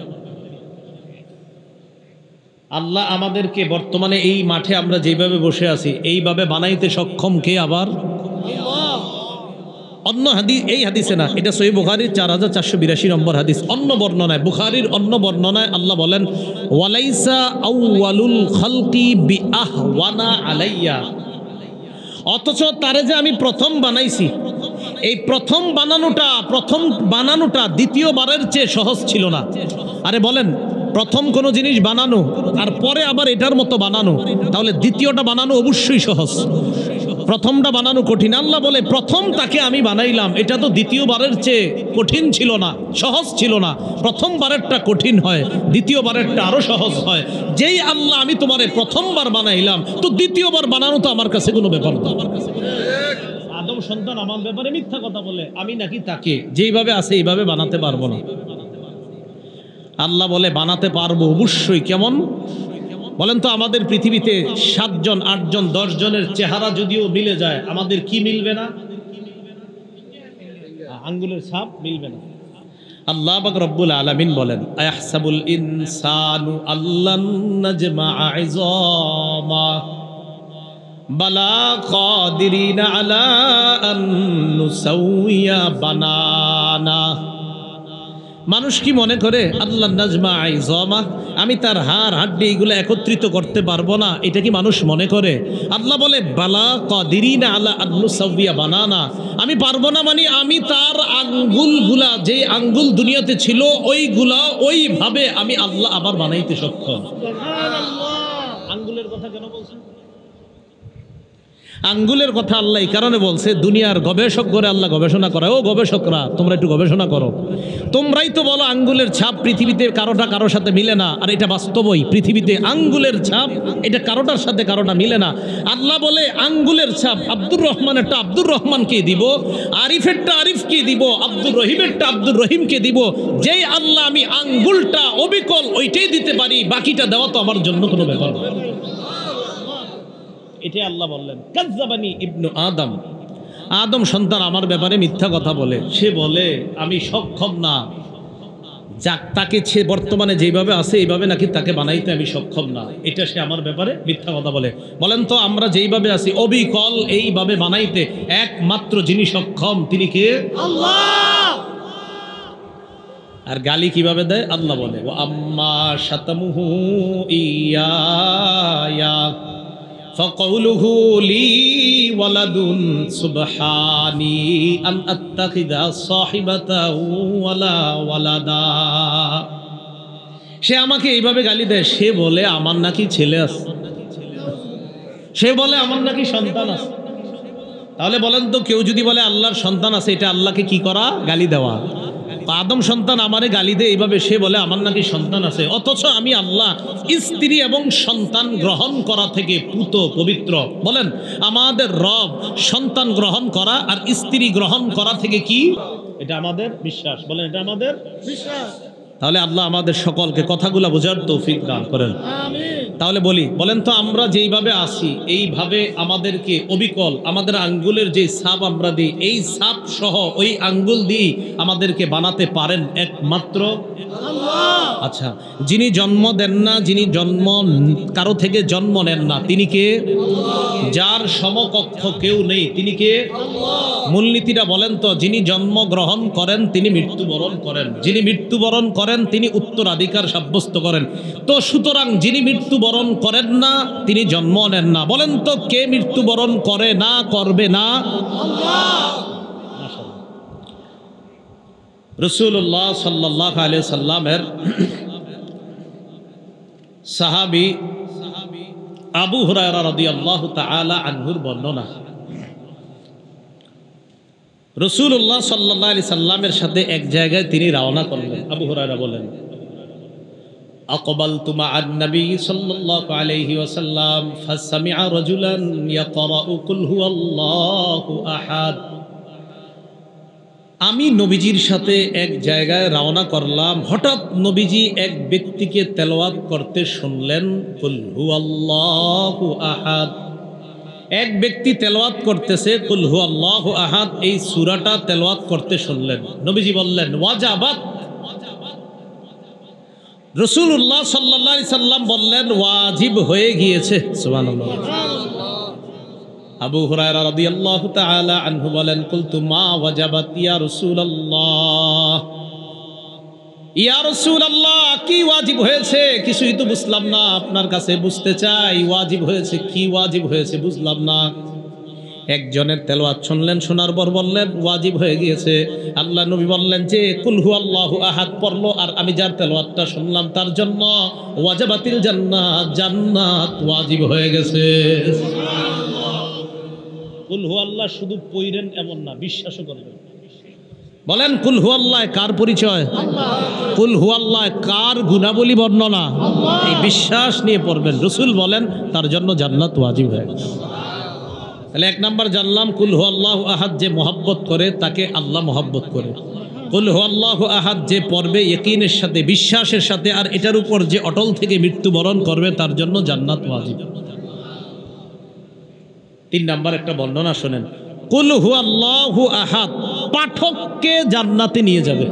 আল্লাহ আমাদেরকে বর্তমানে এই মাঠে আমরা যেভাবে বসে আছি এইভাবে বানাইতে সক্ষম কে? আবার অন্য হাদিস, এই হাদিসে না, এটা সহিহ বুখারীর 4482 নম্বর হাদিস। অন্য বর্ণনায়, বুখারীর অন্য বর্ণনায় আল্লাহ বলেন, ওয়ালাইসা আউয়ালুল খালকি বিআহওয়ানা আলাইয়া, অথচ তারে যে আমি প্রথম বানাইছি, এই প্রথম বানানোটা দ্বিতীয়বারের চেয়ে সহজ ছিল না। আরে বলেন, প্রথম কোনো জিনিস বানানো আর পরে আবার এটার মতো বানানো, তাহলে দ্বিতীয়টা বানানো অবশ্যই সহজ, প্রথমটা বানানো কঠিন। আল্লাহ বলে প্রথম তাকে আমি বানাইলাম, এটা তো দ্বিতীয়বারের চেয়ে কঠিন ছিল না, সহজ ছিল না। প্রথমবারেরটা কঠিন হয়, দ্বিতীয়বারেরটা আরো সহজ হয়। যেই আল্লাহ আমি তোমারে প্রথমবার বানাইলাম, তো দ্বিতীয়বার বানানো তো আমার কাছে কোনো ব্যাপার না। আদম সন্তান আমার ব্যাপারে মিথ্যা কথা বলে, আমি নাকি তাকে যেইভাবে আছে এইভাবে বানাতে পারবো না। আল্লাহ বলে বানাতে পারবো অবশ্যই। কেমন বলেন তো? আমাদের পৃথিবীতে 7 জন 8 জন 10 জনের চেহারা যদিও মিলে যায়, আমাদের কি মিলবে না? আঙ্গুলের ছাপ মিলবে না। আল্লাহ পাক রব্বুল আলামিন বলেন, আয়াহসাবুল ইনসানু আল্লান নাজমা'a ইযামা বালা কাদিরিনা আলা আন নুসাউইয়া বানানা। মানুষ কি মনে করে আল্লাহ নাজমা ইযামা, আমি তার হাড় হাড্ডি এগুলো একত্রিত করতে পারবো না? এটা কি মানুষ মনে করে? আল্লাহ বলে বালা কাদিরিনা আলা আন নুসাউইয়া বানানা, আমি পারবো না মানে আমি তার আঙ্গুলগুলা, যে আঙ্গুল দুনিয়াতে ছিল ওইগুলা ওইভাবে আমি আল্লাহ আবার বানাইতে সক্ষম। সুবহানাল্লাহ। আঙ্গুলের কথা কেন বলছেন? আঙ্গুলের কথা আল্লাহ এই কারণে বলছে, দুনিয়ার গবেষক করে আল্লাহ গবেষণা করে, ও গবেষকরা তোমরা একটু গবেষণা করো। তোমরাই তো বলো আঙ্গুলের ছাপ পৃথিবীতে কারোটা কারোর সাথে মিলে না, আর এটা বাস্তবই, পৃথিবীতে আঙ্গুলের ছাপ এটা কারোটার সাথে কারোটা মিলে না। আল্লাহ বলে আঙ্গুলের ছাপ আব্দুর রহমানেরটা আব্দুর রহমানকে দিব, আরিফেরটা আরিফকে দিব, আব্দুর রহিমেরটা আব্দুর রহিমকে দিব। যেই আল্লাহ আমি আঙ্গুলটা অবিকল ওইটাই দিতে পারি, বাকিটা দেওয়া তো আমার জন্য কোনো ব্যাপার না। এটাই আল্লাহ বললেন, কাযযাবানি ইবনু আদম, আদম সন্তান আমার ব্যাপারে মিথ্যা কথা বলে। সে বলে আমি সক্ষম না, যাক তাকে সে বর্তমানে যেভাবে আছে এইভাবে নাকি তাকে বানাইতে আমি সক্ষম না, এটা সে আমার ব্যাপারে মিথ্যা কথা বলে। বলেন তো আমরা যেইভাবে আছি অবিকল এইভাবে বানাইতে একমাত্র যিনি সক্ষম তিনি কে? আল্লাহ। আর গালি কিভাবে দেয়? আল্লাহ বলে ওয়া আম্মা শাতামুহু ইয়া ফাকাউলুহু লি ওয়ালাদুন সুবহানি আন আত্তাখিযা সাহিবাতাও ওয়ালা ওয়ালাদা। সে আমাকে এইভাবে গালি দেয়, সে বলে আমার নাকি ছেলে আছে, সে বলে আমার নাকি সন্তান আছে। তাহলে বলেন তো কেউ যদি বলে আল্লাহর সন্তান আছে, এটা আল্লাহকে কি করা? গালি দেওয়া। আদম সন্তান আমারে গালি দেয় এইভাবে, সে বলে আমার নাকি সন্তান আছে, অথচ আমি আল্লাহ স্ত্রী এবং সন্তান গ্রহণ করা থেকে পুত পবিত্র। বলেন আমাদের রব সন্তান গ্রহণ করা আর স্ত্রী গ্রহণ করা থেকে কি? এটা আমাদের বিশ্বাস। বলেন এটা আমাদের বিশ্বাস। তাহলে আল্লাহ আমাদের সকলকে কথাগুলো বোঝার তৌফিক দান করেন। তাহলে বলেন তো আমরা যেইভাবে আসি এইভাবে আমাদেরকে অবিকল আমাদের আঙ্গুলের যে ছাপ আমরা দিই, এই ছাপ সহ ওই আঙ্গুল দিয়ে আমাদেরকে বানাতে পারেন একমাত্র আল্লাহ। আচ্ছা, যিনি জন্ম দেন না, যিনি কারো থেকে জন্ম নেন না, তিনি কে? যার সমকক্ষ কেউ নেই, তিনি কে? মূলনীতিটা বলেন তো, যিনি জন্মগ্রহণ করেন তিনি মৃত্যুবরণ করেন, যিনি মৃত্যুবরণ করেন তিনি উত্তরাধিকার সাব্যস্ত করেন। তো সুতরাং যিনি মৃত্যুবরণ করেন না তিনি জন্ম নেন না। বলেন তো কে মৃত্যুবরণ করে না, করবে না? রাসূলুল্লাহ সাল্লাল্লাহু আলাইহি সাল্লামের সাহাবী আবু হুরায়রা রাদিয়াল্লাহু তাআলা আনহুর বর্ণনা, রাসূলুল্লাহ সাল্লাল্লাহু আলাইহি সাল্লামের সাথে এক জায়গায় তিনি রওনা করলেন। আবু হুরায়রা বলেন, আকবালতু মা'আন নবী সাল্লাল্লাহু আলাইহি ওয়াসাল্লাম ফাসামি'a রাজুলান ইয়াকরাউ কুল হুয়াল্লাহু আহাদ। আমি নবীজির সাথে এক জায়গায় রওনা করলাম, হঠাৎ নবীজি এক ব্যক্তিকে তেলাওয়াত করতে শুনলেন কুল হুয়াল্লাহু আহাদ। এক ব্যক্তি তেলাওয়াত করতেছে কুল হুয়াল্লাহু আহাদ, এই সূরাটা তেলাওয়াত করতে শুনলেন। নবীজি বললেন ওয়াজাবাত। রাসূলুল্লাহ সাল্লাল্লাহু আলাইহি সাল্লাম বললেন ওয়াজিব হয়ে গিয়েছে। সুবহানাল্লাহ। আবু হুরায়রা রাদিয়াল্লাহু তাআলা আনহু বলেন কুলতু মা ওয়াজাবাত ইয়া রাসূলুল্লাহ, ইয়া রাসূলুল্লাহ কি ওয়াজিব হয়েছে? কিছুই তো বুঝলাম না, আপনার কাছে বুঝতে চাই ওয়াজিব হয়েছে কি, ওয়াজিব হয়েছে বুঝলাম না। একজনের তেলাওয়াত শুনলেন, শোনার পর বললেন ওয়াজিব হয়ে গিয়েছে। আল্লাহ নবী বললেন যে কুল হুয়াল্লাহু আহাদ পড়লো, আর আমি যার তেলাওয়াতটা শুনলাম তার জন্য ওয়াজাবাতিল জান্নাত, জান্নাত ওয়াজিব হয়ে গেছে। কুল হুয়াল্লাহ শুধু পড়েন এমন না, বিশ্বাসও করবেন। বলেন কুল হুয়াল্লাহ কার পরিচয়? কুল হুয়াল্লাহ কার গুণাবলী বর্ণনা? এই বিশ্বাস নিয়ে পড়বেন। রাসূল বলেন তার জন্য জান্নাত ওয়াজিব হয়ে গেছে। তাহলে এক নাম্বার জানলাম কুল হুয়াল্লাহু আহাদ যে মহব্বত করে তাকে আল্লাহ মহব্বত করে। কুল হুয়াল্লাহু আহাদ যে পড়বে ইয়াকিনের সাথে, বিশ্বাসের সাথে, আর এটার উপর যে অটল থেকে মৃত্যুবরণ করবে তার জন্য জান্নাত ওয়াজিব। 3 নাম্বার একটা বর্ণনা শুনেন, কুল হুয়াল্লাহু আহাদ পাঠককে জান্নাতে নিয়ে যাবে।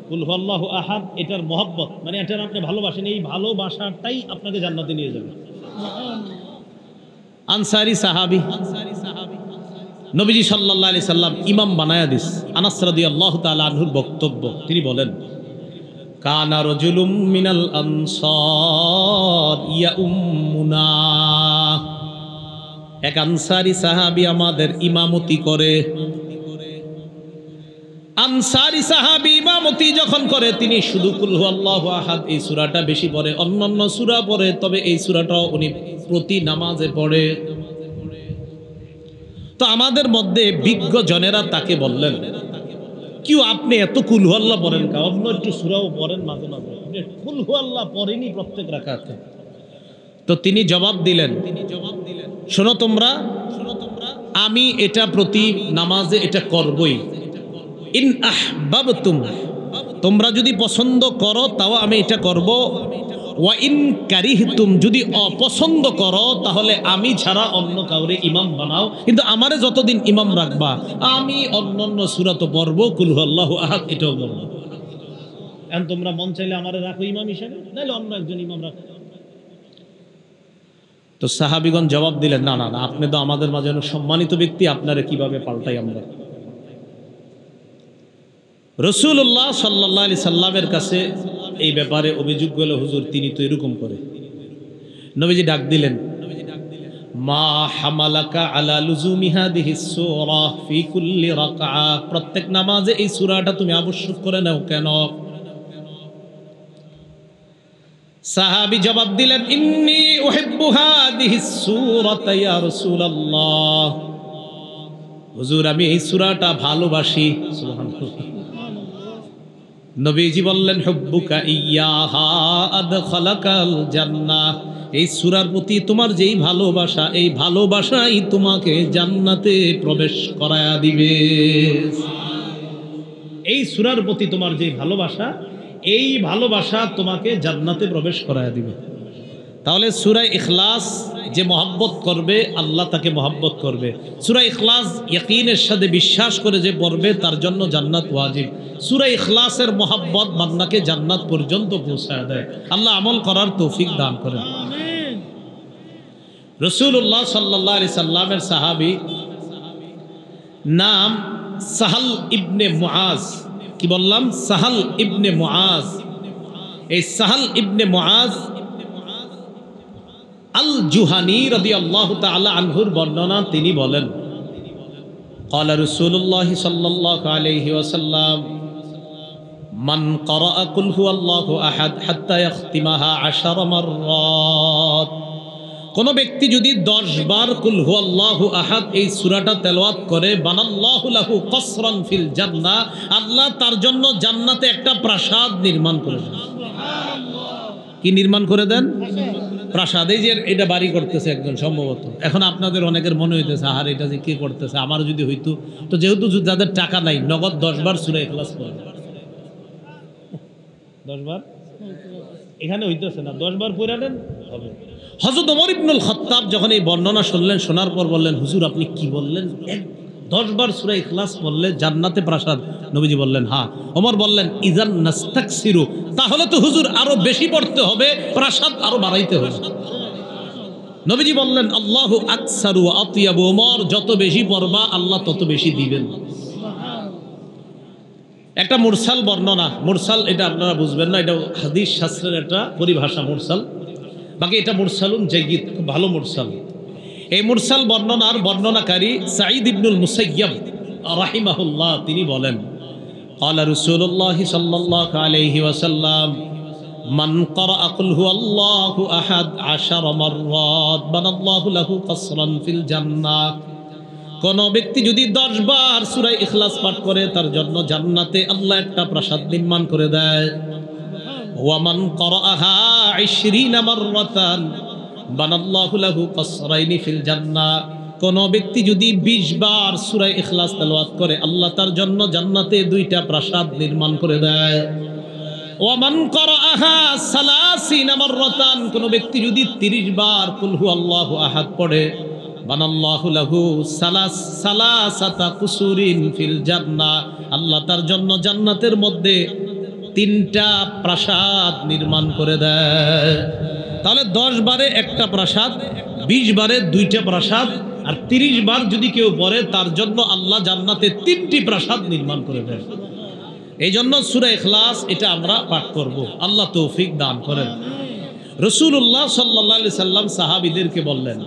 কুল হুয়াল্লাহু আহাদ এটার মহব্বত মানে এটার আপনি ভালোবাসেন, এই ভালোবাসাটাই আপনাকে জান্নাতে নিয়ে যাবে। আনসারী সাহাবী, নবীজি সাল্লাল্লাহু আলাইহি সাল্লাম ইমাম বানায়া দিস। আনাস রাদিয়াল্লাহু তাআলা আনহুর বক্তব্য, তিনি বলেন কানা রাজুলুম মিনাল আনসার ইয়াউম্মুনা, এক আনসারী সাহাবী আমাদের ইমামতি করে। আনসারী সাহাবী ইমামতি যখন করে তিনি শুধু কুল হুয়াল্লাহু আহাদ এই সূরাটা বেশি পড়ে, অন্যান্য সূরা পড়ে, তবে এই সূরাটাও উনি প্রতি নামাজে পড়ে। তো আমাদের মধ্যে বিজ্ঞ জনেরা তাকে বললেন কি আপনি এত কুল হুয়াল্লাহ পড়েন কা, অন্য একটু সূরাও পড়েন মাঝে মাঝে, কুল হুয়াল্লাহ পড়েনি প্রত্যেক রাকাতে। তো তিনি জবাব দিলেন শোনো তোমরা, আমি এটা প্রতি নামাজে এটা করবই। ইন আহবাবতুম, তোমরা যদি পছন্দ করো তাও আমি এটা করব। ওয়া ইন কারিহতুম, যদি অপছন্দ করো তাহলে আমি ছাড়া অন্য কাউরে ইমাম বানাও, কিন্তু আমারে যতদিন ইমাম রাখবা আমি অন্যান্য সূরা তো পড়বো, কুল হুয়াল্লাহু আহাদ এটাও পড়বো। এখন তোমরা মন চাইলে আমারে রাখো ইমাম হিসেবে, নাহলে অন্য একজন ইমাম রাখো। তো সাহাবীগণ জবাব দিলেন, না না না, আপনি তো আমাদের মাঝে অনেক সম্মানিত ব্যক্তি, আপনারে কিভাবে পাল্টাই আমরা। রাসূলুল্লাহ সাল্লাল্লাহু আলাইহি সাল্লামের কাছে এই ব্যাপারে অভিযোগ গেল, হুজুর তিনি তো এরকম করে। নবীজি ডাক দিলেন, মা হামালাকা আলা লুজুমি হাদিহিস সূরা ফি কুল্লি রাকআ, প্রত্যেক নামাজে এই সূরাটা তুমি আবশ্যক করে নাও কেন? সাহাবী জবাব দিলেন, ইন্নী উহিব্বু হাদিহিস সূরাতা ইয়া রাসূলুল্লাহ, হুজুর আমি এই সূরাটা ভালোবাসি। সুবহানাল্লাহ। নবীজি বললেন, হুব্বুকা ইয়াহা আদখালাকাল জান্নাহ, এই সূরার প্রতি তোমার যেই ভালোবাসা, এই ভালোবাসাই তোমাকে জান্নাতে প্রবেশ করায়া দিবে। এই সূরার প্রতি তোমার যেই ভালোবাসা, এই ভালোবাসা তোমাকে জান্নাতে প্রবেশ করায়া দিবে। তাহলে সূরা ইখলাস যে মহব্বত করবে আল্লাহ তাকে মহব্বত করবে। সূরা ইখলাস ইয়াকিনের সাথে বিশ্বাস করে যে পড়বে তার জন্য জান্নাত ওয়াজিব। সূরা ইখলাসের মহব্বত বান্দাকে জান্নাত পর্যন্ত পৌঁছায় দেয়। আল্লাহ আমল করার তৌফিক দান করেন। আমিন। রাসূলুল্লাহ সাল্লাল্লাহু আলাইহি সাল্লামের সাহাবী নাম সাহাল ইবনে মুআজ। কি বললাম? সাহাল ইবনে মুআজ। এই সাহাল ইবনে মুআজ আল জুহানি রাদিয়াল্লাহু তাআলা আনহুর বর্ণনা, তিনি বলেন, ক্বালা রাসূলুল্লাহ সাল্লাল্লাহু আলাইহি ওয়াসাল্লাম মান ক্বারাআ কুল হুয়াল্লাহু আহাদ হাত্তা ইয়াখতিমাহা 10 মাররাত, কোন ব্যক্তি যদি 10 বার কুল হুয়াল্লাহু আহাদ এই সূরাটা তেলাওয়াত করে, বানাল্লাহু লাহু কসরান ফিল জান্নাহ, আল্লাহ তার জন্য জান্নাতে একটা প্রাসাদ নির্মাণ করে দেন। সুবহানাল্লাহ। কি নির্মাণ করে দেন? প্রাসাদ। এই যে এটা বাড়ি করতেছে একজন সম্ভবত, এখন আপনাদের অনেকের মনে হইতেছে আর এটা যে কি করতেছে, আমার যদি হইতো। তো যেহেতু যাদের টাকা নাই, নগদ 10 বার সূরা ইখলাস পড়ে, 10 বার এখানে হইতেছে না, 10 বার পড়ে নেন হবে। হযরত ওমর ইবনুল খাত্তাব যখন এই বর্ণনা শুনলেন, শোনার পর বললেন, হুজুর আপনি কি বললেন? 10 বার সূরা ইখলাস পড়লে জান্নাতে প্রাসাদ? নবীজি বললেন হ্যাঁ। ওমর বললেন, ইযান নাস্তাকসিরু, তাহলে তো হুজুর আরো বেশি পড়তে হবে, প্রাসাদ আরো বাড়াইতে হবে। নবীজি বললেন, আল্লাহু আকসারু ওয়া আতিয়াবু, ওমর যত বেশি পড়বা আল্লাহ তত বেশি দিবেন। একটা মুরসাল বর্ণনা, মুরসাল এটা আপনারা বুঝবেন না, এটা হাদিস শাস্ত্রের একটা পরিভাষা মুরসাল। বাকি এটা মুরসালুন জাইয়িদ, খুব ভালো মুরসাল। এই মুরসাল বর্ণনার বর্ণনাকারী সাঈদ ইবনুল মুসাইয়্যিব রাহিমাহুল্লাহ, তিনি বলেন, ক্বালা রাসূলুল্লাহ সাল্লাল্লাহু আলাইহি ওয়াসাল্লাম মান ক্বারাআ কুল হুয়াল্লাহু আহাদ 10 মাররাত বানাল্লাহু লাহু কসরান ফিল জান্নাহ, কোন ব্যক্তি যদি 10 বার সূরা ইখলাস পাঠ করে তার জন্য জান্নাতে আল্লাহ একটা প্রাসাদ নির্মাণ করে দেয়। ওয়া মান ক্বারাআহা 20 মাররাতান বানাল্লাহু লাহু কসরাইনি ফিল জান্নাহ, কোন ব্যক্তি যদি 20 বার সূরা ইখলাস তেলাওয়াত করে আল্লাহ তার জন্য জান্নাতে 2টা প্রাসাদ নির্মাণ করে দেয়। ওয়া মান ক্বারাআহা 30 মাররাতান, কোন ব্যক্তি যদি 30 বার কুল হুয়াল্লাহু আহাদ পড়ে, বানাল্লাহু লাহু সালাসাতা কুসুরিন ফিল জান্নাহ, আল্লাহ তার জন্য জান্নাতের মধ্যে 3টা প্রাসাদ নির্মাণ করে দেয়। তাহলে 10 বারে একটা প্রাসাদ, 20 বারে 2টা প্রাসাদ, আর 30 বার যদি কেউ পড়ে তার জন্য আল্লাহ জান্নাতে 3টি প্রাসাদ নির্মাণ করে দেয়। এই জন্য সূরা ইখলাস এটা আমরা পাঠ করব, আল্লাহ তৌফিক দান করেন। রাসূলুল্লাহ সাল্লাল্লাহু আলাইহি সাল্লাম সাহাবীদেরকে বললেন,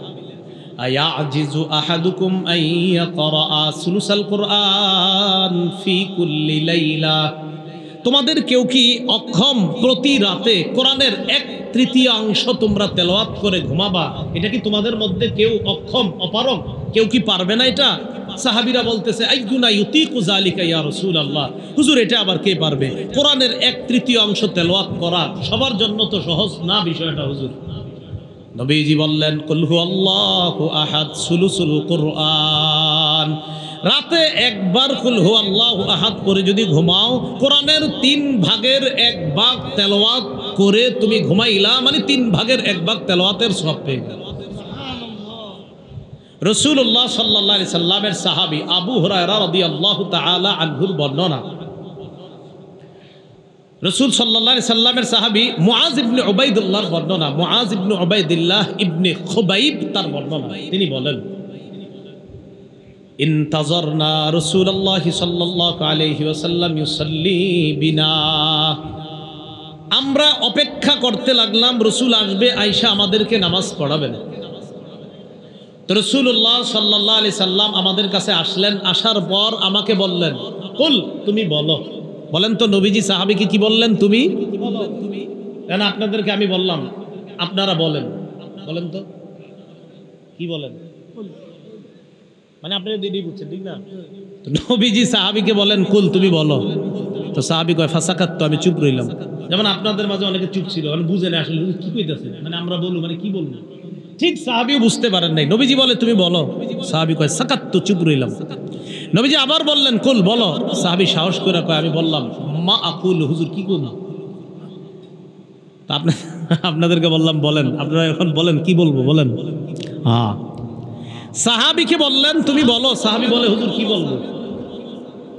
আয়াজিজু আহাদুকুম আইয়াকরা সুলুসাল কুরআন ফি কুল্লি লাইলা, তোমাদের কেউ কি অক্ষম প্রতি রাতে কোরআনের 1/3 তোমরা তেলাওয়াত করে ঘুমাবা? এটা কি তোমাদের মধ্যে কেউ অক্ষম, অপারগ কেউ কি পারবে না এটা? সাহাবীরা বলতেছে, আইয়ুনা ইউতিকু যালিকা ইয়া রাসূলুল্লাহ, হুজুর এটা আবার কে পারবে? কোরআনের 1/3 তেলাওয়াত করা সবার জন্য তো সহজ না বিষয়টা হুজুর। নবীজি বললেন, কুল হুয়াল্লাহু আহাদ সুলুসুল কুরআন, রাতে একবার কুল হুয়াল্লাহু আহাদ পড়ে যদি ঘুমাও, কোরআনের 3 ভাগের 1 ভাগ তেলাওয়াত করে তুমি ঘুমাইলা মানে 3 ভাগের 1 ভাগ তেলাওয়াতের সওয়াব পেয়ে গেল। রাসূলুল্লাহ সাল্লাল্লাহু আলাইহি সাল্লামের সাহাবী আবু হুরায়রা রাদিয়াল্লাহু তাআলা আনহুর বর্ণনা, রাসূল সাল্লাল্লাহু আলাইহি সাল্লামের সাহাবী মুআজ ইবনে উবাইদুল্লাহর বর্ণনা, মুআজ ইবনে উবাইদুল্লাহ ইবনে খুবাইব তার বর্ণনা, তিনি বলেন ইনতাজারনা রাসূলুল্লাহ সাল্লাল্লাহু আলাইহি ওয়াসাল্লাম ইউসাল্লি বিনা, আমরা অপেক্ষা করতে লাগলাম রাসূল আসবে, আয়েশা আমাদেরকে নামাজ পড়াবেন। তো রাসূলুল্লাহ সাল্লাল্লাহু আলাইহি সাল্লাম আমাদের কাছে আসলেন, আসার পর আমাকে বললেন কুল, তুমি বলো। বলেন তো নবীজি সাহাবীকে কি বললেন? তুমি বলো। তুমি কেন আপনাদেরকে আমি বললাম, আপনারা বলেন, বলেন তো কি বলেন, মানে আপনারা দিদি বুঝছেন ঠিক না? তো নবীজি সাহাবীকে বলেন কুল, তুমি বলো। তো সাহাবী কয় ফাসাকাত, তো আমি চুপ রইলাম। যেমন আপনাদের মাঝে অনেকে চুপ ছিল, মানে বুঝে না আসলে কি কইতাছে, মানে আমরা বলবো মানে কি বলবো, ঠিক সাহাবীও বুঝতে পারেন নাই। নবীজি বলে তুমি বলো, সাহাবী কয় সাকাত, তো চুপ রইলাম। নবীজি আবার বললেন কুল, বলো। সাহাবী সাহস করে কয় আমি বললাম মা আকুল, হুজুর কি করব? তা আপনাদেরকে বললাম বলেন, আপনারা এখন বলেন কি বলবো বলেন। হ্যাঁ, সাহাবীকে বললেন তুমি বলো, সাহাবী বলে হুজুর কি বলবো?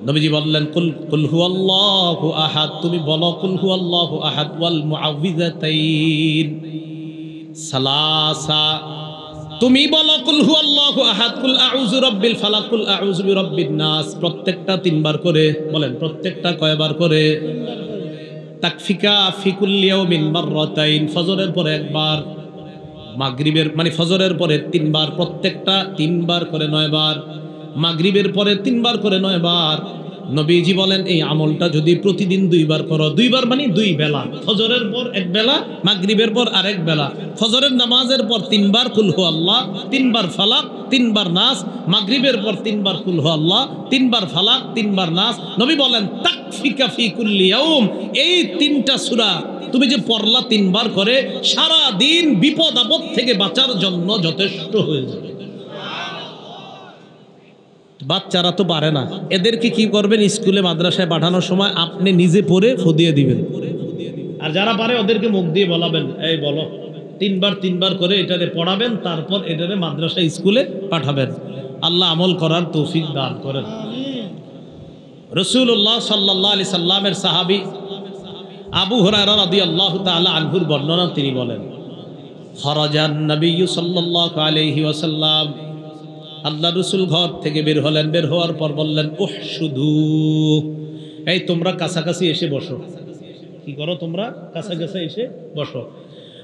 নবীজি বললেন কুল কুল হুয়াল্লাহু আহাদ, তুমি বলো কুল হুয়াল্লাহু আহাদ ওয়াল মুআউযিযাতাইন সালাসা, তুমি বলো কুল হুয়াল্লাহু আহাদ, কুল আউযু রাব্বিল ফালাক, কুল আউযু বিরাব্বিন নাস, প্রত্যেকটা 3 বার করে বলেন। প্রত্যেকটা কয়বার করে? তাকফিকা ফি কুল্লি ইয়াউমিন মাররাতাইন, ফজরের পরে একবার, মাগরিবের মানে ফজরের পরে 3 বার, প্রত্যেকটা 3 বার করে 9 বার, মাগরিবের পরে 3 বার করে 9 বার। নবীজি বলেন এই আমলটা যদি প্রতিদিন 2 বার করো, 2 বার মানে 2 বেলা, ফজরের পর 1 বেলা, মাগরিবের পর আরেক বেলা, ফজরের নামাজের পর 3 বার কুল হু আল্লাহ, 3 বার ফালাক, 3 বার নাস, মাগরিবের পর 3 বার কুল হু আল্লাহ, 3 বার ফালাক, 3 বার নাস। নবী বলেন তাকফিকা ফি কুল্লি ইয়াউম, এই 3টা সূরা তুমি যে পড়লা 3 বার করে, সারা দিন বিপদ আপদ থেকে বাঁচার জন্য যথেষ্ট হয়ে যাবে। বাচ্চারা তো পারে না, এদেরকে কি করবেন, স্কুলে মাদ্রাসায় পাঠানোর সময় আপনি নিজে পড়ে ফদিয়ে দিবেন, আর যারা পারে ওদেরকে মুখ দিয়ে বলাবেন এই বলো, 3 বার করে এটারে পড়াবেন, তারপর এটারে মাদ্রাসা স্কুলে পাঠাবেন। আল্লাহ আমল করার তৌফিক দান করেন। রাসূলুল্লাহ সাল্লাল্লাহু আলাইহি সাল্লামের সাহাবী আবু হুরায়রা রাদিয়াল্লাহু তাআলা আনহুর বর্ণনা, তিনি বলেন খরাজান নবী সাল্লাল্লাহু আলাইহি ওয়াসাল্লাম, আল্লাহ রসুল ঘর থেকে বের হলেন, বের হওয়ার পর বললেন উহশুদু, এই তোমরা কাছাকাছি এসে বসো। কি করো তোমরা? কাছাকাছি এসে বসো।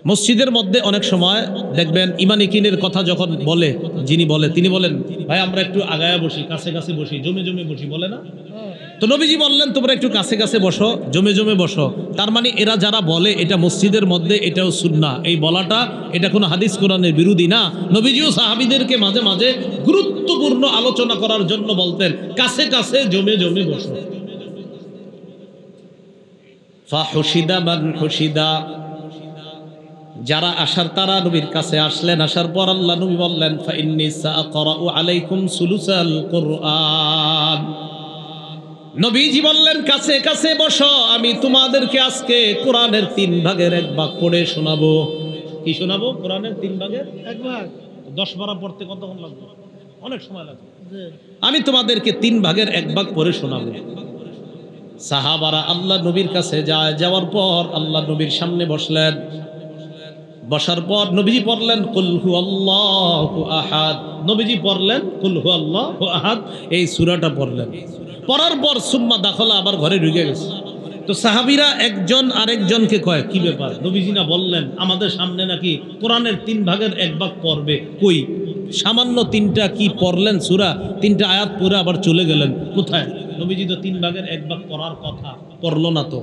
মসজিদের মধ্যে অনেক সময় দেখবেন ইমানি কিনের কথা যখন বলে, যিনি বলে তিনি বলেন ভাই আমরা একটু আগায়া বসি, কাছে কাছে বসি, জমে জমে বসি, বলে না? তো নবীজি বললেন তোমরা একটু কাছে কাছে বসো, জমে জমে বসো। তার মানে এরা যারা বলে এটা মসজিদের মধ্যে, এটাও সুন্নাহ, এই বলাটা এটা কোনো হাদিস কোরআনের বিরোধী না। নবীজিও সাহাবীদেরকে মাঝে মাঝে গুরুত্বপূর্ণ আলোচনা করার জন্য বলতেন কাছে কাছে জমে জমে বসো। ফাহুশিদা মান হুশিদা, যারা আসার তারা নবীর কাছে আসলেন। আসার পর আল্লাহ নবী বললেন ফাইন্নী সাআকরাউ আলাইকুম সুলুসাল কুরআন, নবীজি বললেন কাছে কাছে বসো, আমি তোমাদেরকে আজকে কোরআনের 3 ভাগের 1 ভাগ পড়ে শোনাবো। কি শোনাবো? কোরআনের 3 ভাগের 1 ভাগ। 10 পারা পড়তে কতক্ষণ লাগবে? অনেক সময় লাগবে। আমি তোমাদেরকে 3 ভাগের 1 ভাগ পড়ে শোনাবো। সাহাবারা আল্লাহ নবীর কাছে যায়, যাওয়ার পর আল্লাহ নবীর সামনে বসলেন। বসার পর নবীজি পড়লেন কুল হুয়াল্লাহু আহাদ, নবীজি পড়লেন কুল হুয়াল্লাহু আহাদ, এই সূরাটা পড়লেন। পড়ার পর সুম্মা দাখলা, আবার ঘরে ঢুকে গেছে। তো সাহাবীরা একজন আরেকজনকে কয় কি ব্যাপার, নবীজি না বললেন আমাদের সামনে নাকি কোরআনের 3 ভাগের 1 ভাগ পড়বে, কই সামান্য 3টা কি পড়লেন সূরা, 3টা আয়াত পড়ে আবার চলে গেলেন কোথায়? নবীজি তো 3 ভাগের 1 ভাগ পড়ার কথা, পড়লো না তো।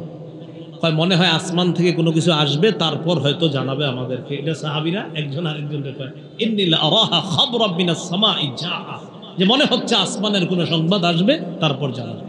কয় মনে হয় আসমান থেকে কোনো কিছু আসবে, তারপর হয়তো জানাবে আমাদেরকে। এটা সাহাবীরা একজন আরেকজনকে কয় ইন্নী লা আরাহা খাবরাম মিনাস সামাই জাআ, যে মনে হচ্ছে আসমানের কোনো সংবাদ আসবে, তারপর জানাবে।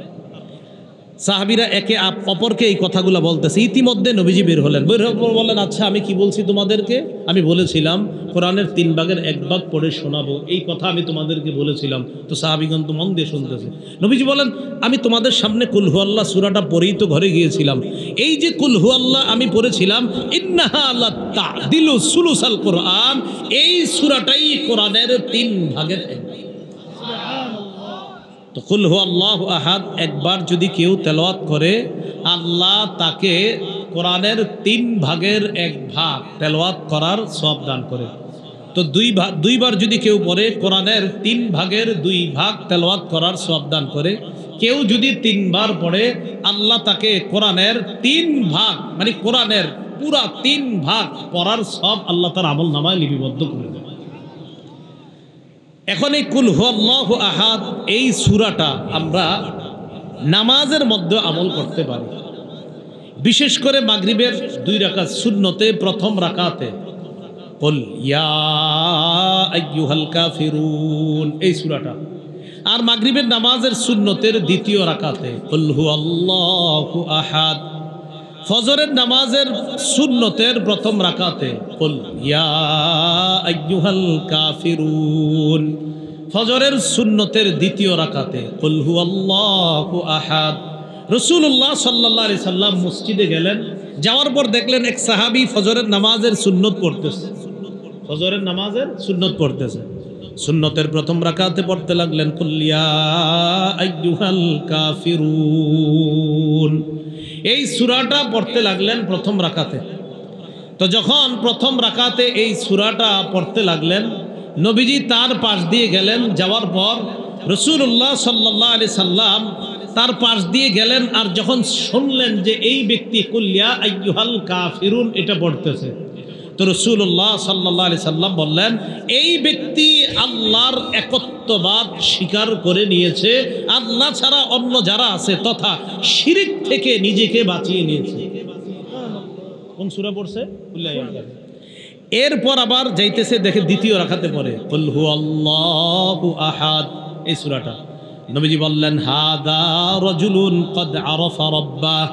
সাহাবীরা একে অপরকে এই কথাগুলো বলতেছে। ইতিমধ্যে নবীজি বের হলেন, বের হওয়ার পর বললেন, আচ্ছা আমি কি বলছি তোমাদেরকে? আমি বলেছিলাম কোরআনের 3 ভাগের 1 ভাগ পড়ে শোনাবো, এই কথা আমি তোমাদেরকে বলেছিলাম। তো সাহাবীগণ তো মন দিয়ে শুনতেছে। নবীজি বলেন, আমি তোমাদের সামনে কুল হু আল্লাহ সূরাটা পড়েই তো ঘরে গিয়েছিলাম। এই যে কুল হু আল্লাহ আমি পড়েছিলাম, ইন্নাহা লা তা'দিলু সুলুসাল কোরআন, এই সূরাটাই কোরআনের 3 ভাগের 1 ভাগ। তো কুল হু আল্লাহু আহাদ একবার যদি কেউ তেলাওয়াত করে, আল্লাহ তাকে কোরআনের 3 ভাগের 1 ভাগ তেলাওয়াত করার সওয়াব দান করে। তো দুইবার যদি কেউ পড়ে, কোরআনের 3 ভাগের 2 ভাগ তেলাওয়াত করার সওয়াব দান করে। কেউ যদি 3 বার পড়ে, আল্লাহ তাকে কোরআনের 3 ভাগ মানে কোরআনের পুরা 3 ভাগ পড়ার সওয়াব আল্লাহ তার আমল নামায় লিপিবদ্ধ করে দেয়। এখন এই কুল হু আল্লাহু আহাদ এই সূরাটা আমরা নামাজের মধ্যে আমল করতে পারি। বিশেষ করে মাগরিবের 2 রাকাত সুন্নতে প্রথম রাকাতে কুল ইয়া আইয়ুহাল কাফিরুন এই সূরাটা, আর মাগরিবের নামাজের সুন্নতের 2য় রাকাতে কুল হু আল্লাহু আহাদ, ফজরের নামাজের সুন্নতের প্রথম রাকাতে কুল ইয়া আইয়ুহাল কাফিরুন, ফজরের সুন্নতের 2য় রাকাতে কুল হু আল্লাহু আহাদ। রাসূলুল্লাহ সাল্লাল্লাহু আলাইহি সাল্লাম মসজিদে গেলেন, যাওয়ার পর দেখলেন এক সাহাবী ফজরের নামাজের সুন্নত পড়তেছে, ফজরের নামাজের সুন্নত পড়তেছে। সুন্নতের প্রথম রাকাতে পড়তে লাগলেন কুল ইয়া আইয়ুহাল কাফিরুন, এই সূরাটা পড়তে লাগলেন প্রথম রাকাতে। তো যখন প্রথম রাকাতে এই সূরাটা পড়তে লাগলেন, নবীজি তার পাশ দিয়ে গেলেন, যাওয়ার পর রাসূলুল্লাহ সাল্লাল্লাহু আলাইহি সাল্লাম তার পাশ দিয়ে গেলেন। আর যখন শুনলেন যে এই ব্যক্তি কুল ইয়া আইয়ুহাল কাফিরুন এটা পড়তেছে, তো রাসূলুল্লাহ সাল্লাল্লাহু আলাইহি সাল্লাম বললেন, এই ব্যক্তি আল্লাহর একত্ববাদ স্বীকার করে নিয়েছে, আল্লাহ ছাড়া অন্য যারা আছে তথা শিরক থেকে নিজেকে বাঁচিয়ে নিয়েছে। কোন সূরা পড়ছে? এরপর আবার যাইতেছে, দেখে 2য় রাকাতে পড়ে কুল হু আল্লাহু আহাদ এই সূরাটা। নবীজি বললেন, হাদা রাজুলুন ক্বাদ আরাফা রাব্বাহ,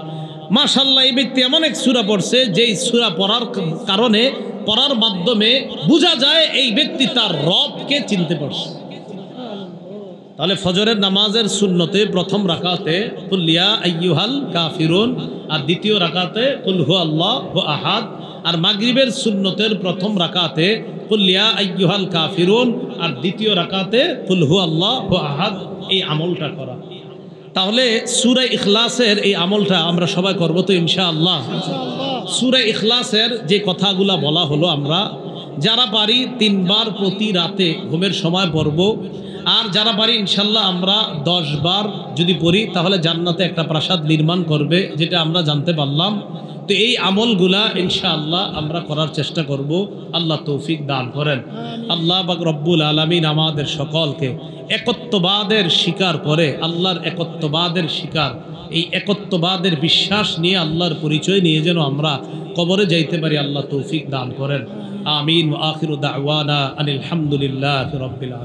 মাশাআল্লাহ এই ব্যক্তি এমন এক সূরা পড়ছে যেই সূরা পড়ার কারণে, পড়ার মাধ্যমে বোঝা যায় এই ব্যক্তি তার রবকে চিনতে পারছে। তাহলে ফজরের নামাজের সুন্নতে প্রথম রাকাতে কুল ইয়া আইয়ুহাল কাফিরুন, আর 2য় রাকাতে কুল হু আল্লাহু আহাদ, আর মাগরিবের সুন্নতের প্রথম রাকাতে কুল ইয়া আইয়ুহাল কাফিরুন, আর 2য় রাকাতে কুল হু আল্লাহু আহাদ, এই আমলটা করা। তাহলে সূরা ইখলাসের এই আমলটা আমরা সবাই করব তো ইনশাআল্লাহ। সূরা ইখলাসের যে কথাগুলা বলা হলো, আমরা যারা পারি 3 বার প্রতি রাতে ঘুমের সময় পড়ব, আর যারা পারি ইনশাল্লাহ আমরা 10 বার যদি পড়ি তাহলে জান্নাতে একটা প্রাসাদ নির্মাণ করবে, যেটা আমরা জানতে পারলাম। তো এই আমলগুলা ইনশাআল্লাহ আমরা করার চেষ্টা করব, আল্লাহ তৌফিক দান করেন। আল্লাহ পাক রব্বুল আলামিন আমাদের সকলকে একত্ববাদের স্বীকার করে, আল্লাহর একত্ববাদের স্বীকার, এই একত্ববাদের বিশ্বাস নিয়ে আল্লাহর পরিচয় নিয়ে যেন আমরা কবরে যাইতে পারি, আল্লাহ তৌফিক দান করেন। আমিন। ওয়া আখিরু দাওয়ানা আনিল হামদুলিল্লাহি রাব্বিল আলামিন।